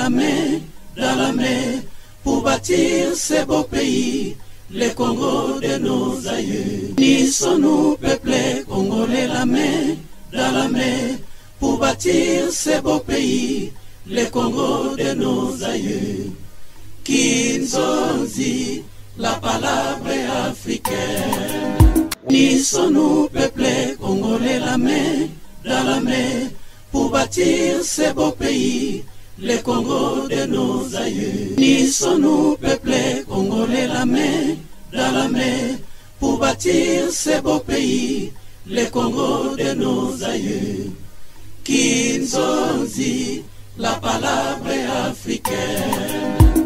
la main dans la main pour bâtir ce beau pays, le Congo de nos aïeux. Unissons-nous, peuple congolais, la main dans la main pour bâtir ce beau pays, le Congo de nos aïeux. Kinzonzi, la palabre africaine. Unissons-nous, peuple congolais, la main dans la main pour bâtir ce beau pays, le Congo de nos aïeux. Unissons-nous, peuple congolais, la main dans la main pour bâtir ce beau pays, le Congo de nos aïeux. Kinzonzi, la palabre africaine.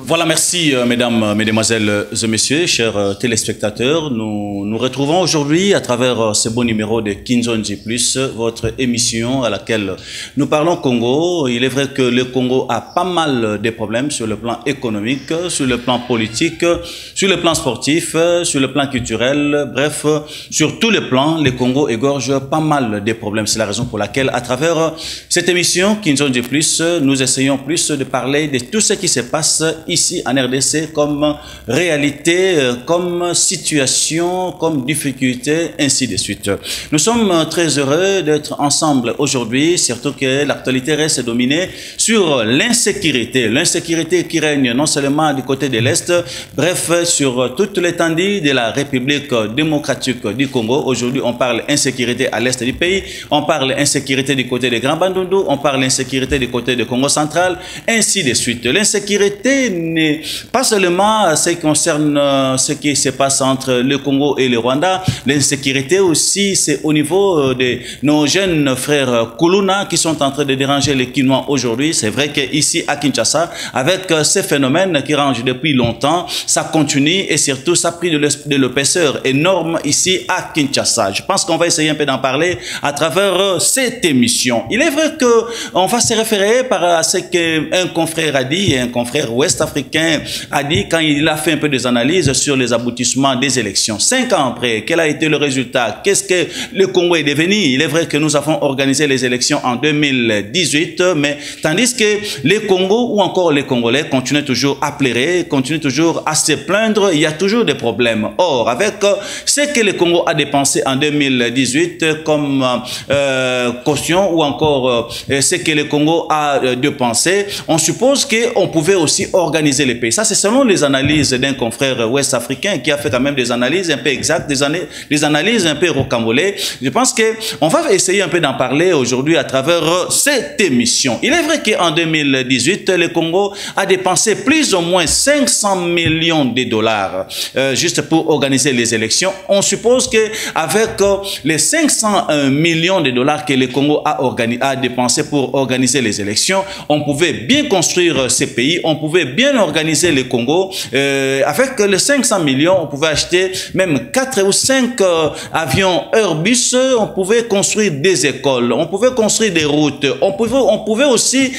Voilà, merci mesdames, mesdemoiselles et messieurs, chers téléspectateurs. Nous nous retrouvons aujourd'hui à travers ce beau numéro de Kinzonzi Plus, votre émission à laquelle nous parlons Congo. Il est vrai que le Congo a pas mal de problèmes sur le plan économique, sur le plan politique, sur le plan sportif, sur le plan culturel. Bref, sur tous les plans, le Congo égorge pas mal de problèmes. C'est la raison pour laquelle, à travers cette émission Kinzonzi Plus, nous essayons plus de parler de tout ce qui se passe ici en RDC comme réalité, comme situation, comme difficulté, ainsi de suite. Nous sommes très heureux d'être ensemble aujourd'hui, surtout que l'actualité reste dominée sur l'insécurité. L'insécurité qui règne non seulement du côté de l'Est, bref, sur toute l'étendue de la République démocratique du Congo. Aujourd'hui, on parle insécurité à l'Est du pays, on parle insécurité du côté de Grand Bandundu, on parle insécurité du côté du Congo central, ainsi de suite. L'insécurité n'est pas seulement ce qui concerne ce qui se passe entre le Congo et le Rwanda. L'insécurité aussi, c'est au niveau de nos jeunes frères Kuluna qui sont en train de déranger les Kinois aujourd'hui. C'est vrai qu'ici à Kinshasa, avec ces phénomènes qui rangent depuis longtemps, ça continue et surtout ça a pris de l'épaisseur énorme ici à Kinshasa. Je pense qu'on va essayer un peu d'en parler à travers cette émission. Il est vrai qu'on va se référer à ce qu'un confrère a dit, un confrère ouest-africain a dit quand il a fait un peu des analyses sur les aboutissements des élections. 5 ans après, quel a été le résultat? Qu'est-ce que le Congo est devenu? Il est vrai que nous avons organisé les élections en 2018, mais tandis que les Congo ou encore les Congolais continuent toujours à pleurer, continuent toujours à se plaindre, il y a toujours des problèmes. Or, avec ce que le Congo a dépensé en 2018 comme caution ou encore ce que le Congo a dépensé, on suppose qu'on pouvait aussi organiser les pays. Ça, c'est selon les analyses d'un confrère ouest-africain qui a fait quand même des analyses un peu exactes, des analyses un peu rocambolées. Je pense qu'on va essayer un peu d'en parler aujourd'hui à travers cette émission. Il est vrai qu'en 2018, le Congo a dépensé plus ou moins 500 millions de dollars juste pour organiser les élections. On suppose qu'avec les 500 millions de dollars que le Congo a dépensé pour organiser les élections, on pouvait bien construire ces pays, on pouvait bien organiser le Congo. Avec les 500 millions, on pouvait acheter même 4 ou 5 avions Airbus, on pouvait construire des écoles, on pouvait construire des routes, on pouvait aussi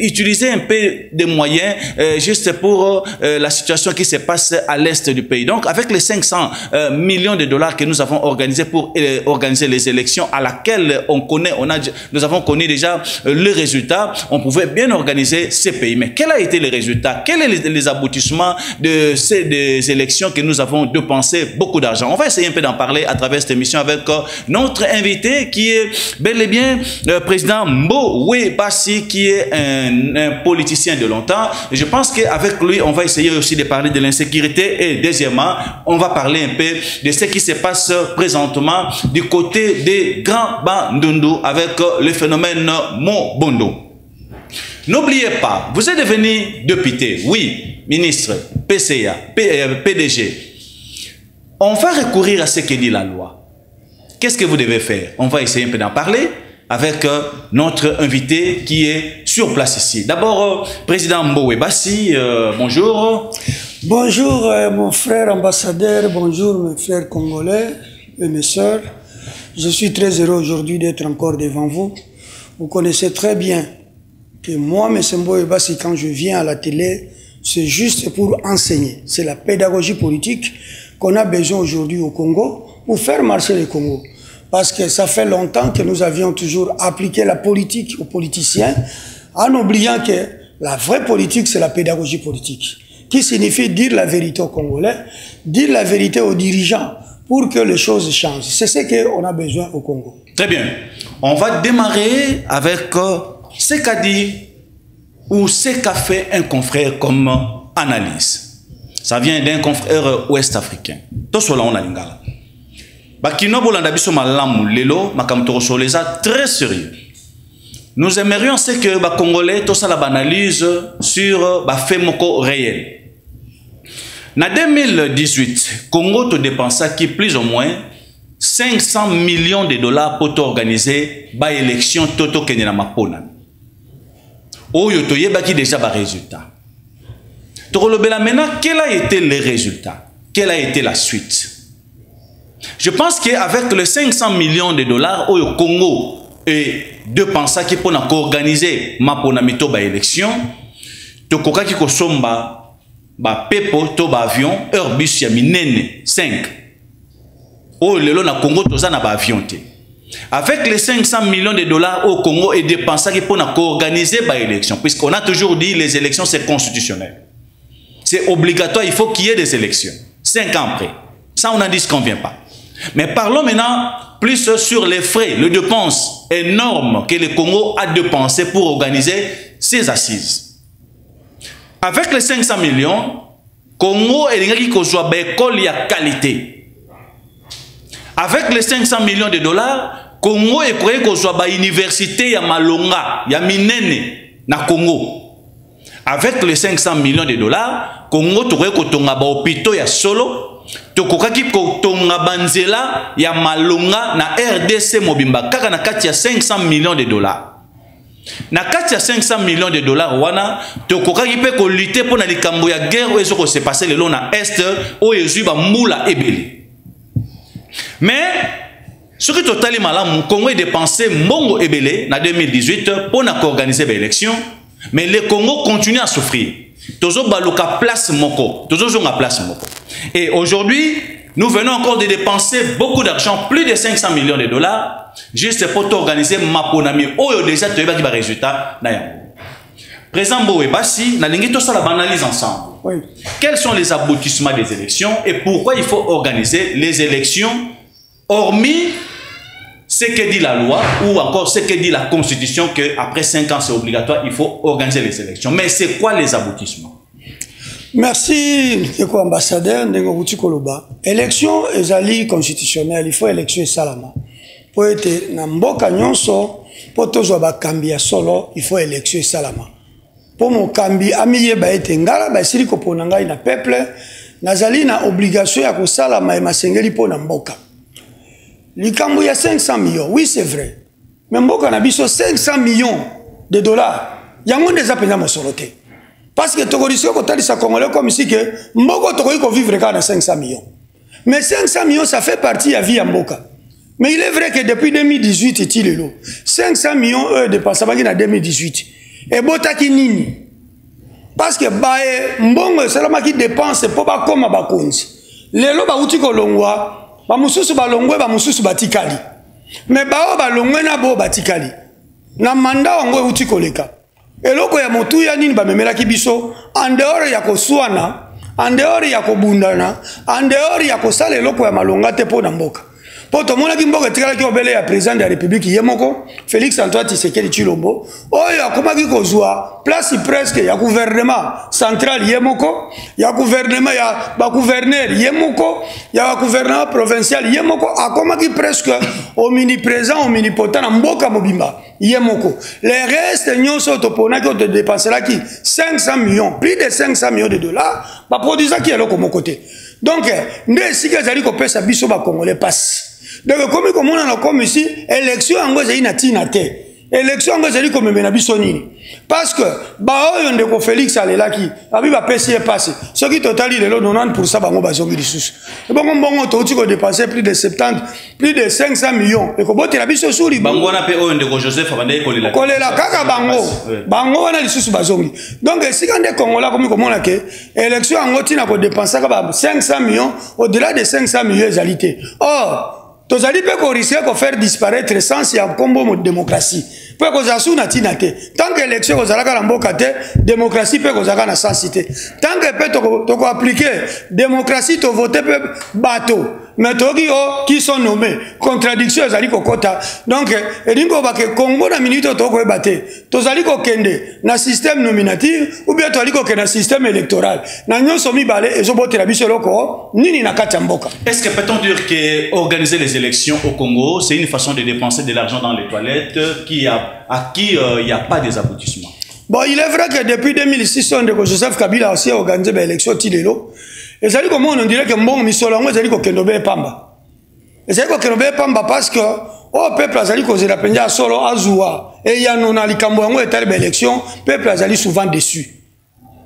utiliser un peu de moyens juste pour la situation qui se passe à l'est du pays. Donc, avec les 500 millions de dollars que nous avons organisés pour organiser les élections à laquelle nous avons connu déjà le résultat, on pouvait bien organiser ces pays. Mais quel a été le résultat? Quels sont les aboutissements de ces élections que nous avons dépensé beaucoup d'argent? On va essayer un peu d'en parler à travers cette émission avec notre invité qui est bel et bien le président Mbowe Bassi, qui est un politicien de longtemps. Et je pense qu'avec lui, on va essayer aussi de parler de l'insécurité et deuxièmement, on va parler un peu de ce qui se passe présentement du côté des Grands Bandundu avec le phénomène Mobondo. N'oubliez pas, vous êtes devenu député, oui, ministre, PCA, PDG. On va recourir à ce que dit la loi. Qu'est-ce que vous devez faire? On va essayer un peu d'en parler avec notre invité qui est sur place ici. D'abord, président Mbowe Bassi, bonjour. Bonjour mon frère ambassadeur, bonjour mes frères congolais et mes sœurs. Je suis très heureux aujourd'hui d'être encore devant vous. Vous connaissez très bien que moi, M. Mbowe Bassi, quand je viens à la télé, c'est juste pour enseigner. C'est la pédagogie politique qu'on a besoin aujourd'hui au Congo pour faire marcher le Congo. parce que ça fait longtemps que nous avions toujours appliqué la politique aux politiciens, en oubliant que la vraie politique, c'est la pédagogie politique, qui signifie dire la vérité aux Congolais, dire la vérité aux dirigeants, pour que les choses changent. C'est ce qu'on a besoin au Congo. Très bien. On va démarrer avec ce qu'a dit ou ce qu'a fait un confrère comme analyse. Ça vient d'un confrère ouest-africain. Tout cela, on a l'ingala. Bakino bolanda biso malamu lelo makamtoro soleza très sérieux. Nous aimerions ce que les Congolais tout ça la analyse sur ba fait moko réel. En 2018, Congo te dépensait qui plus ou moins 500 millions de dollars pour organiser ba élection toto kenyana mapona. Oyo to yebaki déjà ba résultat. Torolobela maintenant quel a été le résultat? Quelle a été la suite? Je pense qu'avec les 500 millions de dollars au Congo et de penser qui pour organiser mapona mito ba élection, to koka ki ko somba ba pepo to ba avion Airbus ya minene 5. Oh lelo na Congo toza na ba avion te. Avec les 500 millions de dollars au Congo et dépensés qui pour organiser ba élection, puisqu'on a toujours dit les élections c'est constitutionnel. C'est obligatoire, il faut qu'il y ait des élections. 5 ans après. Ça on a dit ce qu'on vient pas. Mais parlons maintenant plus sur les frais, les dépenses énormes que le Congo a dépensé pour organiser ses assises. Avec les 500 millions, Congo est une école de qualité. Avec les 500 millions de dollars, Congo est une université ya Malonga, ya Minene, na Congo. Avec les 500 millions de dollars, Congo est un hôpital ya Solo, tokokaki kotonga banzela ya Malonga na RDC Mobimba, kaka na kati ya 500 millions de dollars. Na kati ya 500 millions de dollars wana tokokaki pe ko lutter pour na likambo ya guerre oyo ezoko se passer lelo na est oyo ezui ba mula ebele. Mais ce que totali malamu Congo est dépensé mbongo ebele na 2018 pour na organiser l'élection, mais le Congo continue à souffrir. Tozo baluka place moko, tozo zonga place moko. Et aujourd'hui, nous venons encore de dépenser beaucoup d'argent, plus de 500 millions de dollars, juste pour organiser Maponami. Oh, déjà, tu as des résultats. Président Boé Bassi, nous allons analyser ensemble. Oui. Quels sont les aboutissements des élections et pourquoi il faut organiser les élections, hormis ce que dit la loi ou encore ce que dit la Constitution, qu'après 5 ans c'est obligatoire, il faut organiser les élections. Mais c'est quoi les aboutissements? Merci, ambassadeur Ndengouti Koloba. Élection est constitutionnelle, il faut élection et salama. Pour être Namboka Nyonso, pour toujours Bakambia solo, il faut élection et salama. Pour mon Kambi, Amiye Baete Ngala, Basili Koponanga, na peuple, Nazali na obligation ya kosalama et Masengeli pour Namboka. Likambo ya 500 millions, oui c'est vrai. Mais Mboka Nabiso 500 millions de dollars, yango déjà pena mosoloté. Parce que Togorisio Kotalisa Congolais comme ici que Mboko Togoy ko vivre quand 500 millions. Mais 500 millions ça fait partie de la vie à Mboka. Mais il est vrai que depuis 2018 il est là. 500 millions eux dépensent en 2018. Et Botaki nini. Parce que Mbongo seulement qui dépense pour pas comme bakonzi. Lelo ba uti ko longwa, ba mususu ba longwe ba mususu batikali. Mais ba longwe na bo batikali. Na manda ongo uti ko leka. Eloko ya motu ya nini bamemela kibiso en dehors ya kosuana, en dehors ya kobundana, en dehors ya kosala eloko ya malonga te po na mboka. Po to mona ki mboka tikala ki obele ya président de la République yemoko Félix Antoine Tshisekedi Tshilombo oyo akomaki kozwa place presque ya gouvernement central yemoko, ya gouvernement ya ba gouverneur yemoko, ya gouvernement provincial yemoko akomaki presque omniprésent omnipotent na mboka mobimba yemoko. Les restes nyonso topona ki to dépensera ki 500 millions, plus de 500 millions de dollars ba produisa ki eloko moko te. Donc nde sika zali ko pesa biso ba Congolais passe. Donc comme on a comme ici élection en gros na tina te. Élection en gros comme mena biso nini. Parce que ba oyo ndeko Félix alelaki abi ba pesi passe. Ce qui totali le 90% bango bazongi lisusu. Et bongo to uti ko dépenser plus de 70, plus de 500 millions. Et ko botela biso suri bango na pe oyo ndeko Joseph Abandai kolela. Kolela kaka bango. Bango wana lisusu bazongi. Donc sika nde Congola comme komona ke élection en gros tina ko dépenser ka ba 500 millions au-delà de 500 millions égalité. Or tozali pe ko risquer ko faire disparaître sens ya kombo démocratie pe ko zasu na tina te tant que élection ko zalaka na mboka te démocratie pe ko zalaka na sens te tant que pe to ko appliquer démocratie to voter pe bateau mais toki o qui sont nommés contradiction zali ko kota donc edingo ba ke Congo na minute to ko ebate tozali ko kende na système nominatif ou bien to ali ko kende na système électoral na nyonso mibale ezobotela biso loko nini na kati ya mboka. Est-ce que peut-on dire que organiser les élections au Congo, c'est une façon de dépenser de l'argent dans les toilettes à qui il n'y a pas des aboutissements? Bon, il est vrai que depuis 2006, Joseph Kabila a aussi organisé des élections Tilelo. Et ça dit comment on dirait que bon, Missolongo, ça dit que Kendobe Pamba. Et ça dit que Kendobe Pamba parce que au peuple a dit que c'est la peine solo Azoua. Et il y a non à l'Ikamboango et telle élection, peuple a dit souvent déçu.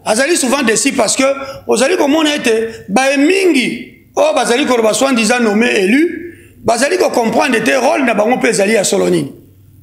Azali souvent déçu parce que aux alliés comme on a été mingi oh bazali ko ba soi-disant nommé élu bazali ko comprendre était rôle na bango pe zali ya solonini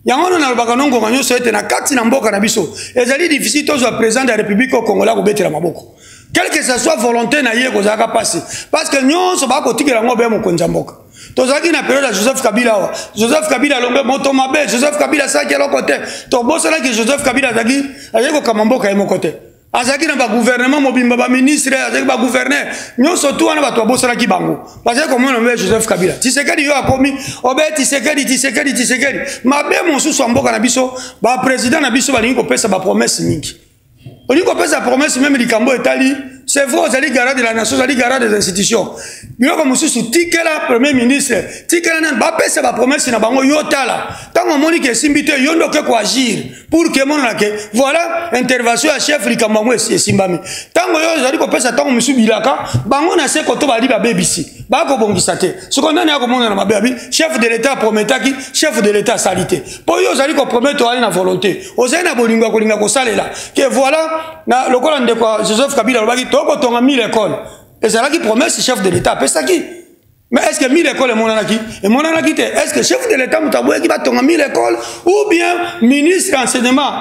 yango na lobaka nongo nganyo so ete na kati na mboka na biso ezali difficile to zo président de la République au Congo la ko betela maboko quel que ce soit volonté na ye ko zaka passer parce que nyonso ba ko tikela ngo be mo konza mboka tozaki na période de Joseph Kabila lombe moto mabe Joseph Kabila sa kelo côté to bosala que Joseph Kabila zaki ayeko kamamboka yemo côté azaki na ba gouvernement mobimba ba ministre azaki ba gouverneur nyonso tout wana bato bosala ki bango parce que comment on veut Joseph Kabila Tshisekedi yo akomi obe Tshisekedi mabe mosusu mboka na biso ba président na biso balingi ko pesa ba promesse mingi on dit qu'on pesa promesse même likambo etali c'est vrai vous allez garant de la nation vous allez garant des institutions mais comme mosusu tikela premier ministre tikela na ba pesa ba promesse na bango yotala tango moni ke simbite yondo ke ko agir pour que mon la que voilà intervention à chef likambo ngo esimbami tango yo zali ko pesa tango musu bilaka bango na se ko to bali ba bebisi ba ko bongisa te ce qu'on a na ko mona na mabebi chef de l'état prometaki chef de l'état salité po yo zali ko promettre ali na volonté ozali na bolingo ko linga ko salela que voilà na lokola ndeko Joseph Kabila lobaki toko tonga 1000 écoles et ça là qui promet ce chef de l'état pesa qui mais est-ce que 1000 écoles et monanaki te est-ce que chef de l'état mutaboué qui va tonga 1000 écoles ou bien ministre enseignement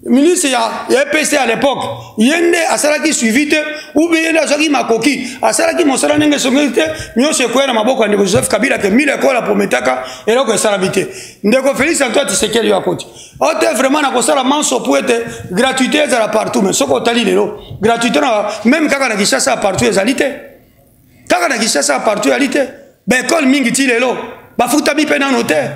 ministre ya EPC à l'époque yende asala qui suivi te ou bien yende asala qui makoki asala qui mosala nenge songete nyose ko na maboko ndeko Joseph Kabila que 1000 écoles a prometaka et là que ça l'habité ndeko Félix Antoine Tshisekedi yo akoti ote vraiment na ko sala manso pour être gratuité za la partout mais soko tali lelo gratuité même kaka na Kinshasa partout ezalité kaka na Kinshasa partout ezalité ba école mingi ti lelo ba futa bi pena noter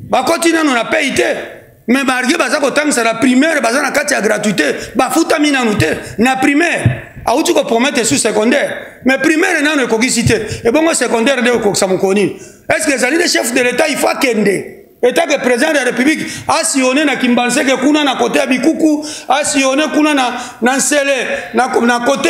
ba continue na payer mais bargue baza ko tangisa la primaire baza na kati ya gratuité ba futa mina noter na primaire auti ko promettre sous secondaire mais primaire nano ko gisité et bon secondaire de ko samukoni est-ce que les chefs de l'état il faut kende état que président de la République a sillonné na Kimbanse que kuna na côté ya Bikuku a sillonné kuna na Nsele na côté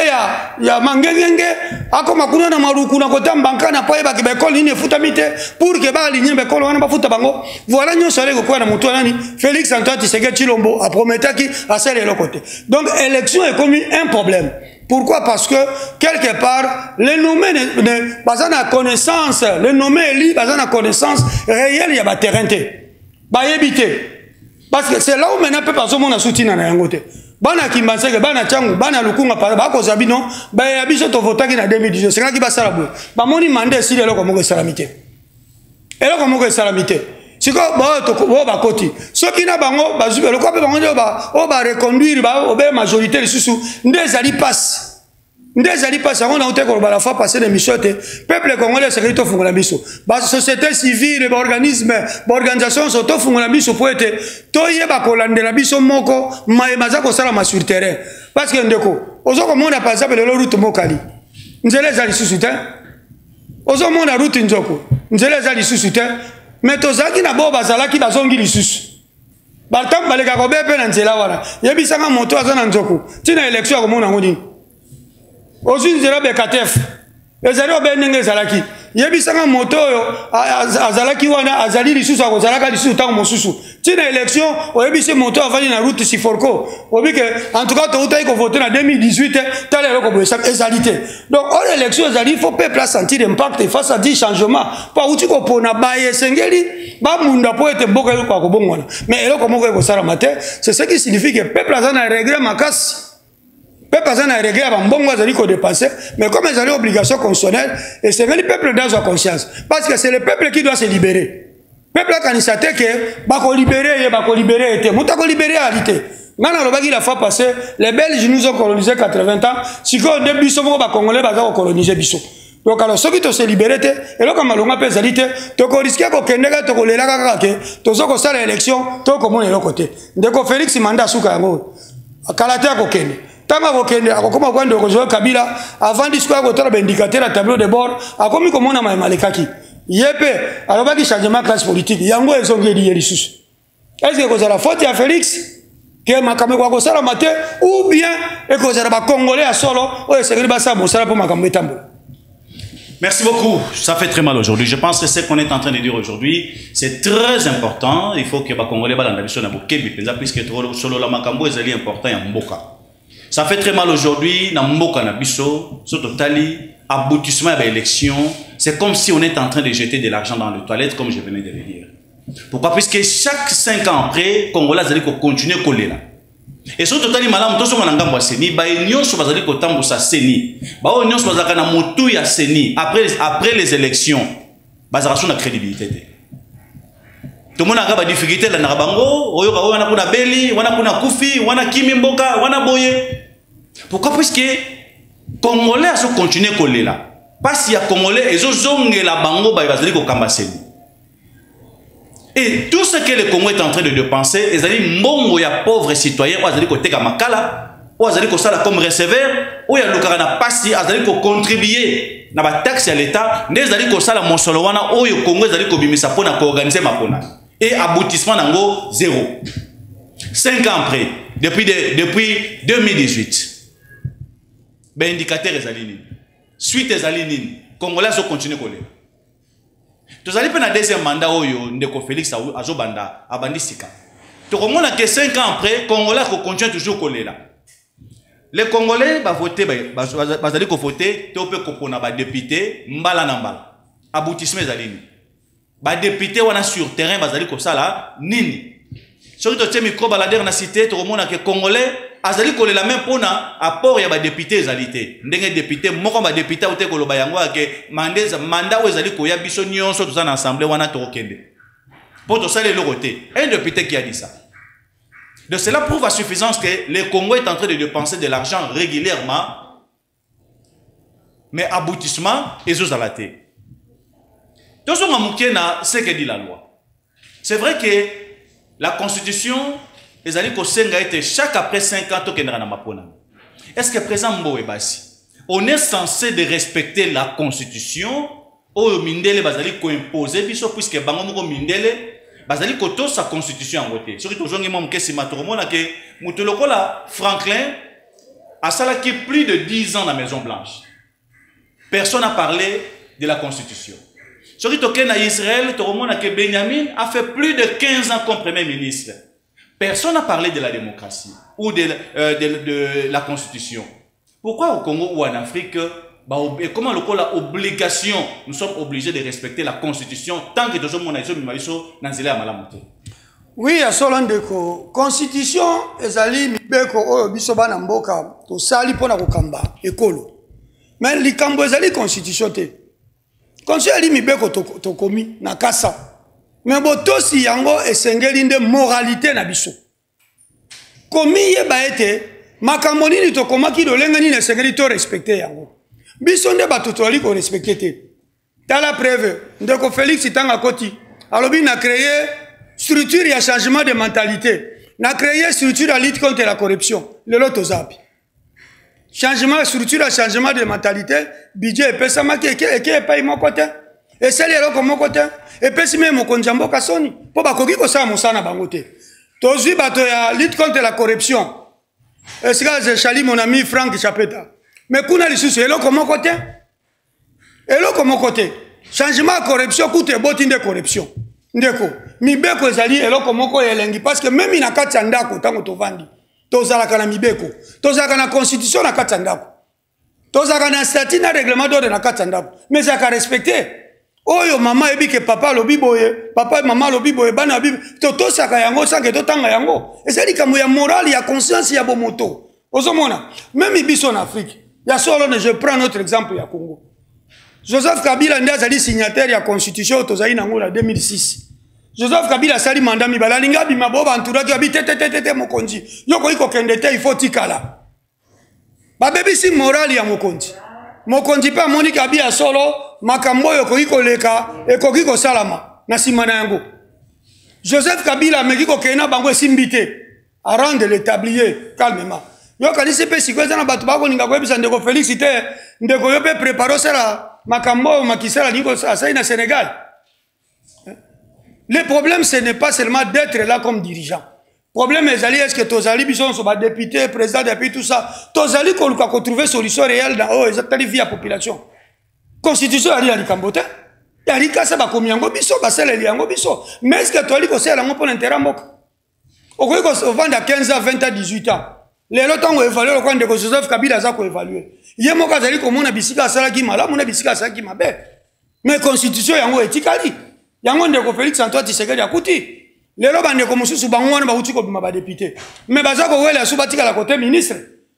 ya Mangengenge akoma kuna na Maruku na côté Mbanka na paye ba ke école ni futamite pour que ba aligner ba école wana ba futa bango voilà nyo sale ko na mutu nani Félix Antoine Tshisekedi Tshilombo a prometaki a sale le côté donc élection est comme un problème. Pourquoi? Parce que quelque part, les nommés ne pas en connaissance, les nommés élus pas en connaissance réelle, il y a des terrain, bah éviter. Parce que c'est là où maintenant peu personne n'a soutenu na yangote. Bana Kimbanse que bana Tchangu, bana Lukunga par ba ko zabino, bah yabiso to votaki na 2018. C'est là qui va salabou. Bah moni mandé si les loko mo salamité. Et là comment que salamité. Si quoi bah to ba koti. Ceux qui na bango ba zuba le quoi bango ba reconduire ba obe majorité les sous ndez ali passe. Ndez ali passe on a été ko ba la fois passer des missions peuple congolais c'est to fungola biso. Ba société civile ba organisme ba organisation so to fungola biso pour être to yeba ko landela biso moko maza ko sala ma sur terrain parce que ndeko ozo ko mona par exemple le route mokali. Nzele za li susuta. Ozo mona route nzoko. Nzele za li susuta. Mais tozaki na bo bazalaki bazongi lisusu batam baleka ko bepe na nzela wana yebisanga moto azana nzoko tina élection ko mona ngoni ozi nzela be katef ezali obenenge ezalaki yebisanga moto oyo azalaki wana azali lisusu akozalaka lisusu tango mosusu tina élection oyebisi moto avali na route Siforko obike en tout cas to utai ko voter na 2018 tale ko boyesa ezalité donc en élection ezali faut peuple sentir impact face à des changements pas uti ko pona baye sengeli ba munda po ete mboka yo ko bongwana mais eloko moko ko sala matin c'est ce qui signifie que peuple azana regret makasi peuple a une règle, il faut dépasser, mais comme ils ont une obligation constitutionnelle, et c'est le peuple dans sa conscience. Parce que c'est le peuple qui doit se libérer. Le peuple a candidaté que, libérer, libérer à l'ité. La fois passée, les Belges nous ont colonisé 80 ans, si on a des Congolais, ils ont colonisé Bissau. Donc, alors, ceux qui sont libérés, et là, comme on a fait l'alité, tu risques que tu as l'élection, tu as l'autre côté. Donc, Félix Manda Soukango, Kalatea Kokene. Tanga Kokene, comme on de rejoindre Kabila, avant d'histoire, tu as indicateur à tableau de bord, à comme on a Malekaki. Yépe, alors, il y a un changement de classe politique. Yango, ils ont guéri les sous. Est-ce que vous avez la faute à Félix? Que makambo kwa kosala mate ou bien et que ça va congolais à solo ou c'est que ça bon ça pour makambo tambo. Merci beaucoup. Ça fait très mal aujourd'hui. Je pense que ce qu'on est en train de dire aujourd'hui, c'est très important. Il faut que les Congolais soient dans la mission de puisque solo la makambo est important en Mboka. Ça fait très mal aujourd'hui dans Mboka na biso, surtout tali aboutissement de l'élection. C'est comme si on est en train de jeter de l'argent dans les toilettes, comme je venais de le dire. Pourquoi? Puisque chaque 5 ans après, Congolais vont continuer à coller là. Et surtout, tout le monde a seni, après les élections, basation de crédibilité. Tout le monde a des difficultés dans la bango, on a beli, on a kufi, on a kimi mboka, on a boye. Pourquoi? Puisque Congolais sont continuer à coller là. Parce qu'il y a Congolais, ils ont zongé la bango, ils vont kamba seni. Et tout ce que le Congo est en train de dépenser, ils ont mbongo ya pauvres citoyens, ils ont côté makala, ils ont ça comme receveur, ou ya lukarana pasi, ils ont contribuer na ba taxe à l'état, ils ont ça la monsolo wana, ou yo Congo ils ont bimisa pona ko organiser mapona. Et aboutissement nango zéro. 5 ans après, depuis 2018. Ben indicateur les alinés. Suite les alinés, Congolais ont continué coller. Tous allez pendant deuxième mandat oyo ndeko Félix azobanda abandisika. Tu comprends que 5 ans après Congolais continue toujours coller là. Les Congolais va voter bazali ko voter to pe ko na ba député mbala na mbala. Aboutissement zalini. Ba député wana sur terrain bazali ko sala nini. Surtout tu micro balader na cité tu comprends que Congolais azali coller la même pona apport ya ba député zalité. Ndenge député moko ba député ou te ko loba yango ke mandat ou zali ko ya biso nyonso tous en assemblée wana to kende. Pour tout ça les côté. Un député qui a dit ça. Donc cela prouve à suffisance que le Congo est en train de dépenser de l'argent régulièrement, mais aboutissement et aux alatés. Tout ce que dit la loi. C'est vrai que la Constitution, les alliés Kosenga été chaque après 5 ans, est-ce que présent on est censé de respecter la Constitution ou mindele bazali ko imposer biso puisque bango moko mindele bazali ko to sa Constitution en voté. Surtout aujourd'hui moi mkesi matoromona que mutolokola Franklin a salaki plus de 10 ans dans la Maison Blanche. Personne n'a parlé de la Constitution. Surtout au Israël, toromona que Benjamin a fait plus de 15 ans comme Premier ministre. Personne n'a parlé de la démocratie ou de la Constitution. Pourquoi au Congo ou en Afrique, comment le la obligation, nous sommes obligés de respecter la Constitution tant que nous sommes dans la oui, à Solandeko, Constitution, ezali mibeko bisoba na mboka, to sali pona kokamba ekolo. Mais likambo ezali Constitution te. Constitution ali mibeko to komi na kasa. Mais botosi yango esengeli nde moralité na biso. Komi yeba ete makambo nini to komaki do lenga nini esengeli to respecter yango. Biso nde bato to ali ko respecter te. Tala preuve ndeko Félix tanga koti alobi na créer structure ya changement de mentalité. Na créer structure à lutte contre la corruption. Le loto zapi. Changement structure à changement de mentalité, budget pesa maki eke pa imo côté. Et celle là comme côté. Et puis si même mon jambo kasoni po ba koki ko sa musana bangote. Tozi bato ya lutte contre la corruption. Et c'est là je salue mon ami Franck Chapeta. Mais kuna lisusu elo comme côté. Elo comme côté. Changement de corruption coûte boti de corruption. Ndeko mibeko ezali elo comme ko elengi parce que même ina kati ndako tango to vandi. Tozala kana mibeko. Tozala kana constitution na kati ndako. Tozala kana statut na règlement d'ordre na kati ndako. Mais ça ka respecter. Oyo mama ebi ke papa lobi boye, papa et maman lobi boye bana bibi, to saka yango sanke to tanga yango. Et c'est dit comme ya morale, ya conscience ya bomoto. Ozomona, même Ibiso en Afrique, il y a solo, je prends notre exemple, il y a Congo. Joseph Kabila est signataire de la constitution en 2006. Joseph Kabila sali mandat mibala linga bima boba entourage abi tete mokonzi. Yoko iko kendete il faut tikala. Ba bebi si moral ya mokonzi. Mokonzi pa moni kabila solo makambo yoko iko leka ekokiko salama na simana yango. Joseph Kabila mekiko kena bango simbite à rendre l'établier calmement. Yo kalisi pe sikweza na batu bako ninga kwebisa ndeko Félix te ndeko yo pe préparo sala makambo makisala niko asai na Sénégal. Le problème, ce n'est pas seulement d'être là comme dirigeant. Le problème, est-ce que Tozali, Bison, sont députés, présidents des pays, tout ça. Tozali, qu'on a trouvé solution réelle dans la vie à la population. Constitution, il y a des Cambotais. Il y a des cas, ça va comme Yango Bisso, Bisso. Mais est-ce que Tozali, c'est un peu l'intérêt au lieu qu'on vend à 15 ans, 20 ans, 18 ans. Les autres ont évalué le coin de Joseph Kabila, ça qu'on évalué. Il y a mon cas, comme on a bisika, ça qui m'a là, mon a bisika, ça qui m'a bé. Mais Constitution, Yango est étikali. Yango ndeko Félix Antoine Tshisekedi akuti lelo bandeko mususu bango wana bauti ko bima ba député mais bazako wela su batika la côté ministre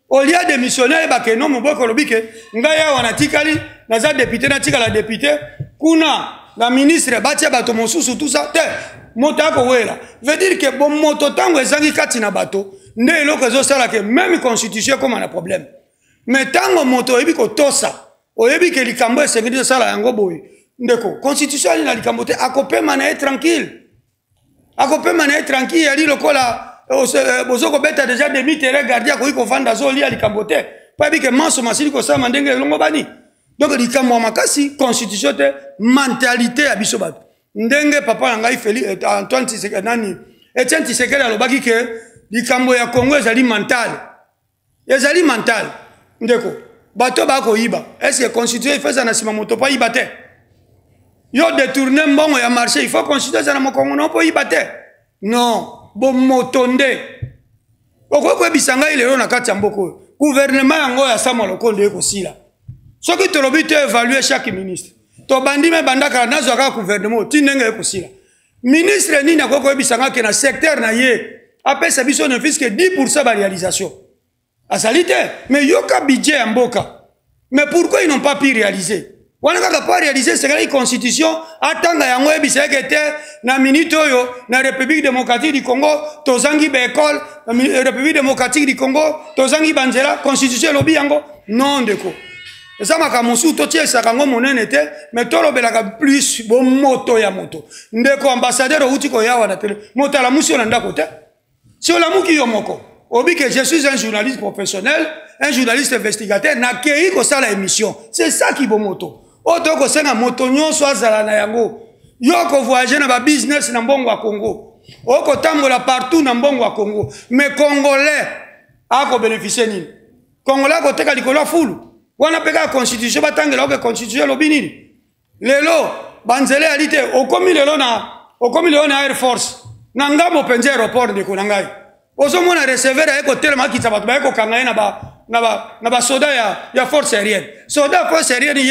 au lieu de missionnaire ba keno moboko lobike ngaya wana tikali na za député na tika la député kuna la ministre batia bato mususu tout ça te motako wela veut dire que bon moto tango ezangi kati na bato nde eloko zo sala que même constitution comme un problème mais tango moto ebi ko tosa oyebi ke likambo esengeli sala yango boye. Ndeko, constitution na likambote akope manae tranquille. Akope manae tranquille, yali lokola bozoko beta déjà demi terrain gardien ko iko vanda zo li likambote. Pa bi ke manso masili ko sa mandenge longo bani. Donc likambo makasi constitution te mentalité ya biso bato. Ndenge papa ngai Félix Antoine Tshisekedi nani Etienne Tshisekedi alobaki ke likambo ya Congo ezali mental. Ezali mental. Ndeko, bato ba ko yiba. Est-ce que constitution fait ça na sima moto pa yiba te? Yo détourné mbongo ya marché, il faut considérer ça na mokongo non po yibate. Non, bon motonde. Oko ko bisanga ile ro na kati ya mboko. Gouvernement yango ya Sama Lokonde ko sila. Soki to lobi te évaluer chaque ministre. To bandi me bandaka na zo ka gouvernement tinenge ko sila. Ministre ni na ko bisanga ke na secteur na ye. Apesa biso ne fisque 10% ba réalisation. Asalite, mais yo ka budget ya mboka. Mais pourquoi ils n'ont pas pu réaliser? On n'a pas réalisé cette constitution. Attends, yango ebiseke na minute oyo na République démocratique du Congo, tozangi bekol, République démocratique du Congo, tozangi banzela, constitution lobi yango. Non ndeko. Ça m'a kamusu totie sakango monene te, mais tolo belaka plus bon moto ya moto. Ndeko ambassadeur outi ko yawa na tele. Moto la musi na ndako te. Si on la muki yo moko. Obi que je suis un journaliste professionnel, un journaliste investigateur, na kei ko sala émission. C'est ça qui bon moto. Otoko senga moto nyonso azala na yango. Yoko voyager na ba business na mbongo wa Congo. Oko tambola partout na mbongo wa Congo. Mais Congolais ako bénéficier nini? Congolais ko teka likolo fulu. Wana peka constitution batangela ko constitution lobini. Lelo banzele alite okomi lelo na Air Force. Na ngamo penje aéroport de Konangai. Ozomona receveur eko telema kitaba ba eko kangaye na ba soda ya force aérienne. Soda force aérienne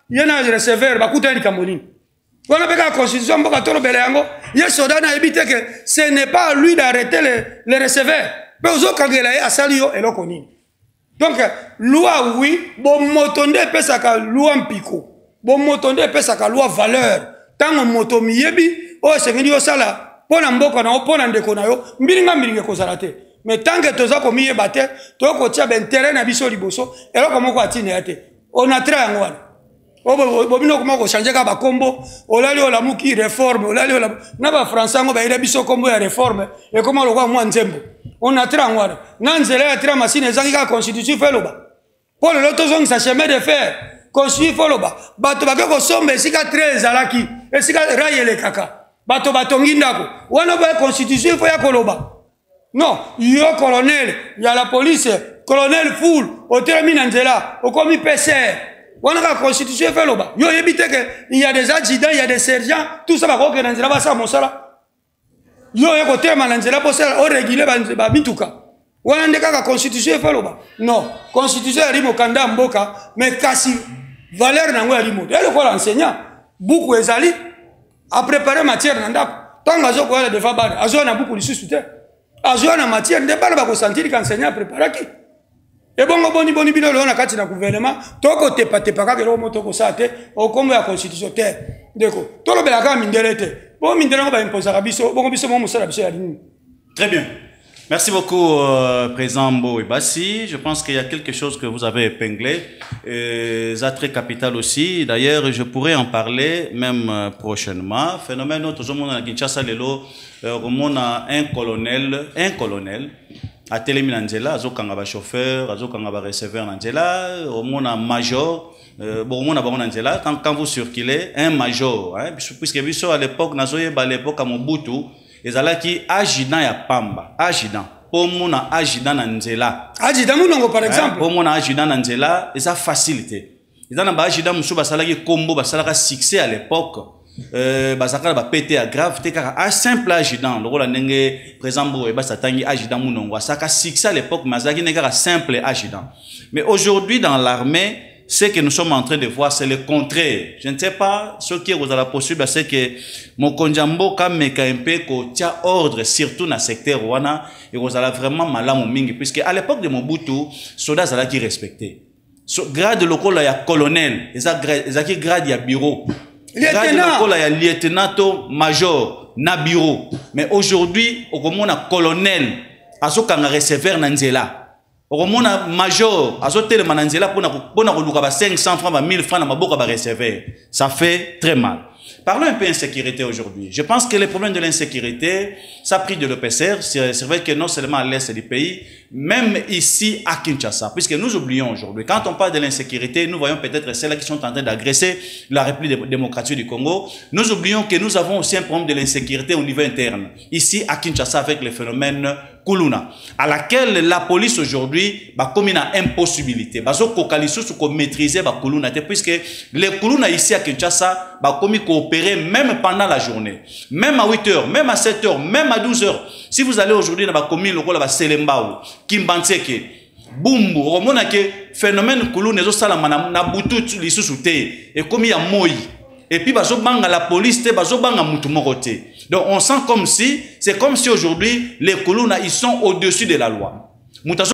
yena receveur bakuta ni kamolini. Wana peka constitution mboka tolo bele yango, ye soda na ebite que ce n'est pas à lui d'arrêter les receveurs. Mais ozo kangela ye asali yo eloko nini. Donc loi oui, bon motonde pesa ka loi mpiko. Bon motonde pesa ka loi valeur. Tango moto miyebi o sengeli yo sala pona mboka na pona ndeko na yo mbilinga kozala te. Mais tant que toza komiye bate, to ko tia ben terrain na biso liboso, eloko moko atine ate. On a tra yango wana. Bobino kuma ko changer ka ba kombo, olali ola muki réforme, olali ola na ba français ngo ba ira biso kombo ya réforme et comment le kwa mwa nzembo. On a tra ngwana. Na nzela ya tra machine ezangi ka constitution feloba. Pour le loto zong sa chemin de fer, constitution feloba. Bato ba ko sombe sika 13 alaki, esika rayele kaka. Bato batongi ndako. Wana ba constitution fo ya koloba. Non, yo colonel, il y a la police, colonel full, au terme nzela, au commis PCR. On a la constitution fait là-bas. Yo évite que il y a des adjudants, il y a des sergents, tout ça va quoi que nzela va ça mon sala. Yo yeko terme nzela pour ça au réguler ba bituka. Wana ndeka la constitution fait là-bas. Non, constitution ari mo kanda mboka, mais kasi valeur nango ari mo. Elle quoi l'enseignant, beaucoup ezali a préparer matière nanda. Tant azo ko ala defa ba, azo na beaucoup lisusu te. Azo na matière de bala ba ko sentir qu'enseignant préparer qui. Et bon, boni bino le na kati na gouvernement, toko te kaka ke lo moto ko sa te, o kombo ya constitution te. Ndeko, to lo belaka mindele te. Bon mindele ko ba imposer biso, bon biso mo musala biso ya lini. Très bien. Merci beaucoup, Président Mbo Ebassi. Je pense qu'il y a quelque chose que vous avez épinglé. Ça très capital aussi. D'ailleurs, je pourrais en parler même prochainement. Phénomène autre, au monde à Kinshasa, on a un colonel, à Téléminanzela, Azokanga chauffeur, Azokanga receveur Nanzela, au monde a major. Bon, on a bon Nanzela. Quand vous circulez, un major, hein, puisque à l'époque, à l'époque à Mobutu, ezalaki ajidan ya pamba ajidan po mona ajidan na nzela ajidan munongo par exemple po mona ajidan na nzela eza facilité ezana ba ajidan musu basalaki kombo basalaka succès à l'époque basakala ba pété à grave te kaka a simple ajidan lokola ndenge président Mbo Ebassi tangi ajidan munongo asaka succès à l'époque mazaki nekaka simple ajidan mais aujourd'hui dans l'armée ce que nous sommes en train de voir, c'est le contraire. Je ne sais pas ce qui est possible, c'est que mon konjambo kameka un peu ko tia ordre surtout dans le secteur wana et vous allez vraiment malamu mingi puisque à l'époque de Mobutu, soldats allaient qui respecter. Grade local il y a colonel, ezaki grade il y a bureau. Grade local il y a lieutenant major na bureau. Mais aujourd'hui, au moment a colonel, azokanga receveur na nzela. Au moment major, azotel mananzela pour na 500 francs, 1000 francs na maboka ba recevoir. Ça fait très mal. Parlons un peu d'insécurité aujourd'hui. Je pense que le problème de l'insécurité, ça a pris de l'EPSR. C'est vrai que non seulement à l'est du pays, même ici à Kinshasa. Puisque nous oublions aujourd'hui, quand on parle de l'insécurité, nous voyons peut-être celles qui sont en train d'agresser la République démocratique du Congo. Nous oublions que nous avons aussi un problème de l'insécurité au niveau interne. Ici à Kinshasa avec le phénomène Kuluna, à laquelle la police aujourd'hui a commis une impossibilité. Parce qu'on maîtriser la Kuluna, puisque les Kuluna ici à Kinshasa a commis coopérer même pendant la journée. Même à 8 h, même à 7 h, même à 12 h. Si vous allez aujourd'hui dans la commune, le Selembao, Kimbanseke, Bumbu, on a que phénomène Kuluna, na butu lisusu te, et comme il y a moi. Et puis, bazo banga la police, bazo banga mutumorote. Donc, on sent comme si, c'est comme si aujourd'hui, les Kuluna, ils sont au-dessus de la loi. Mutazo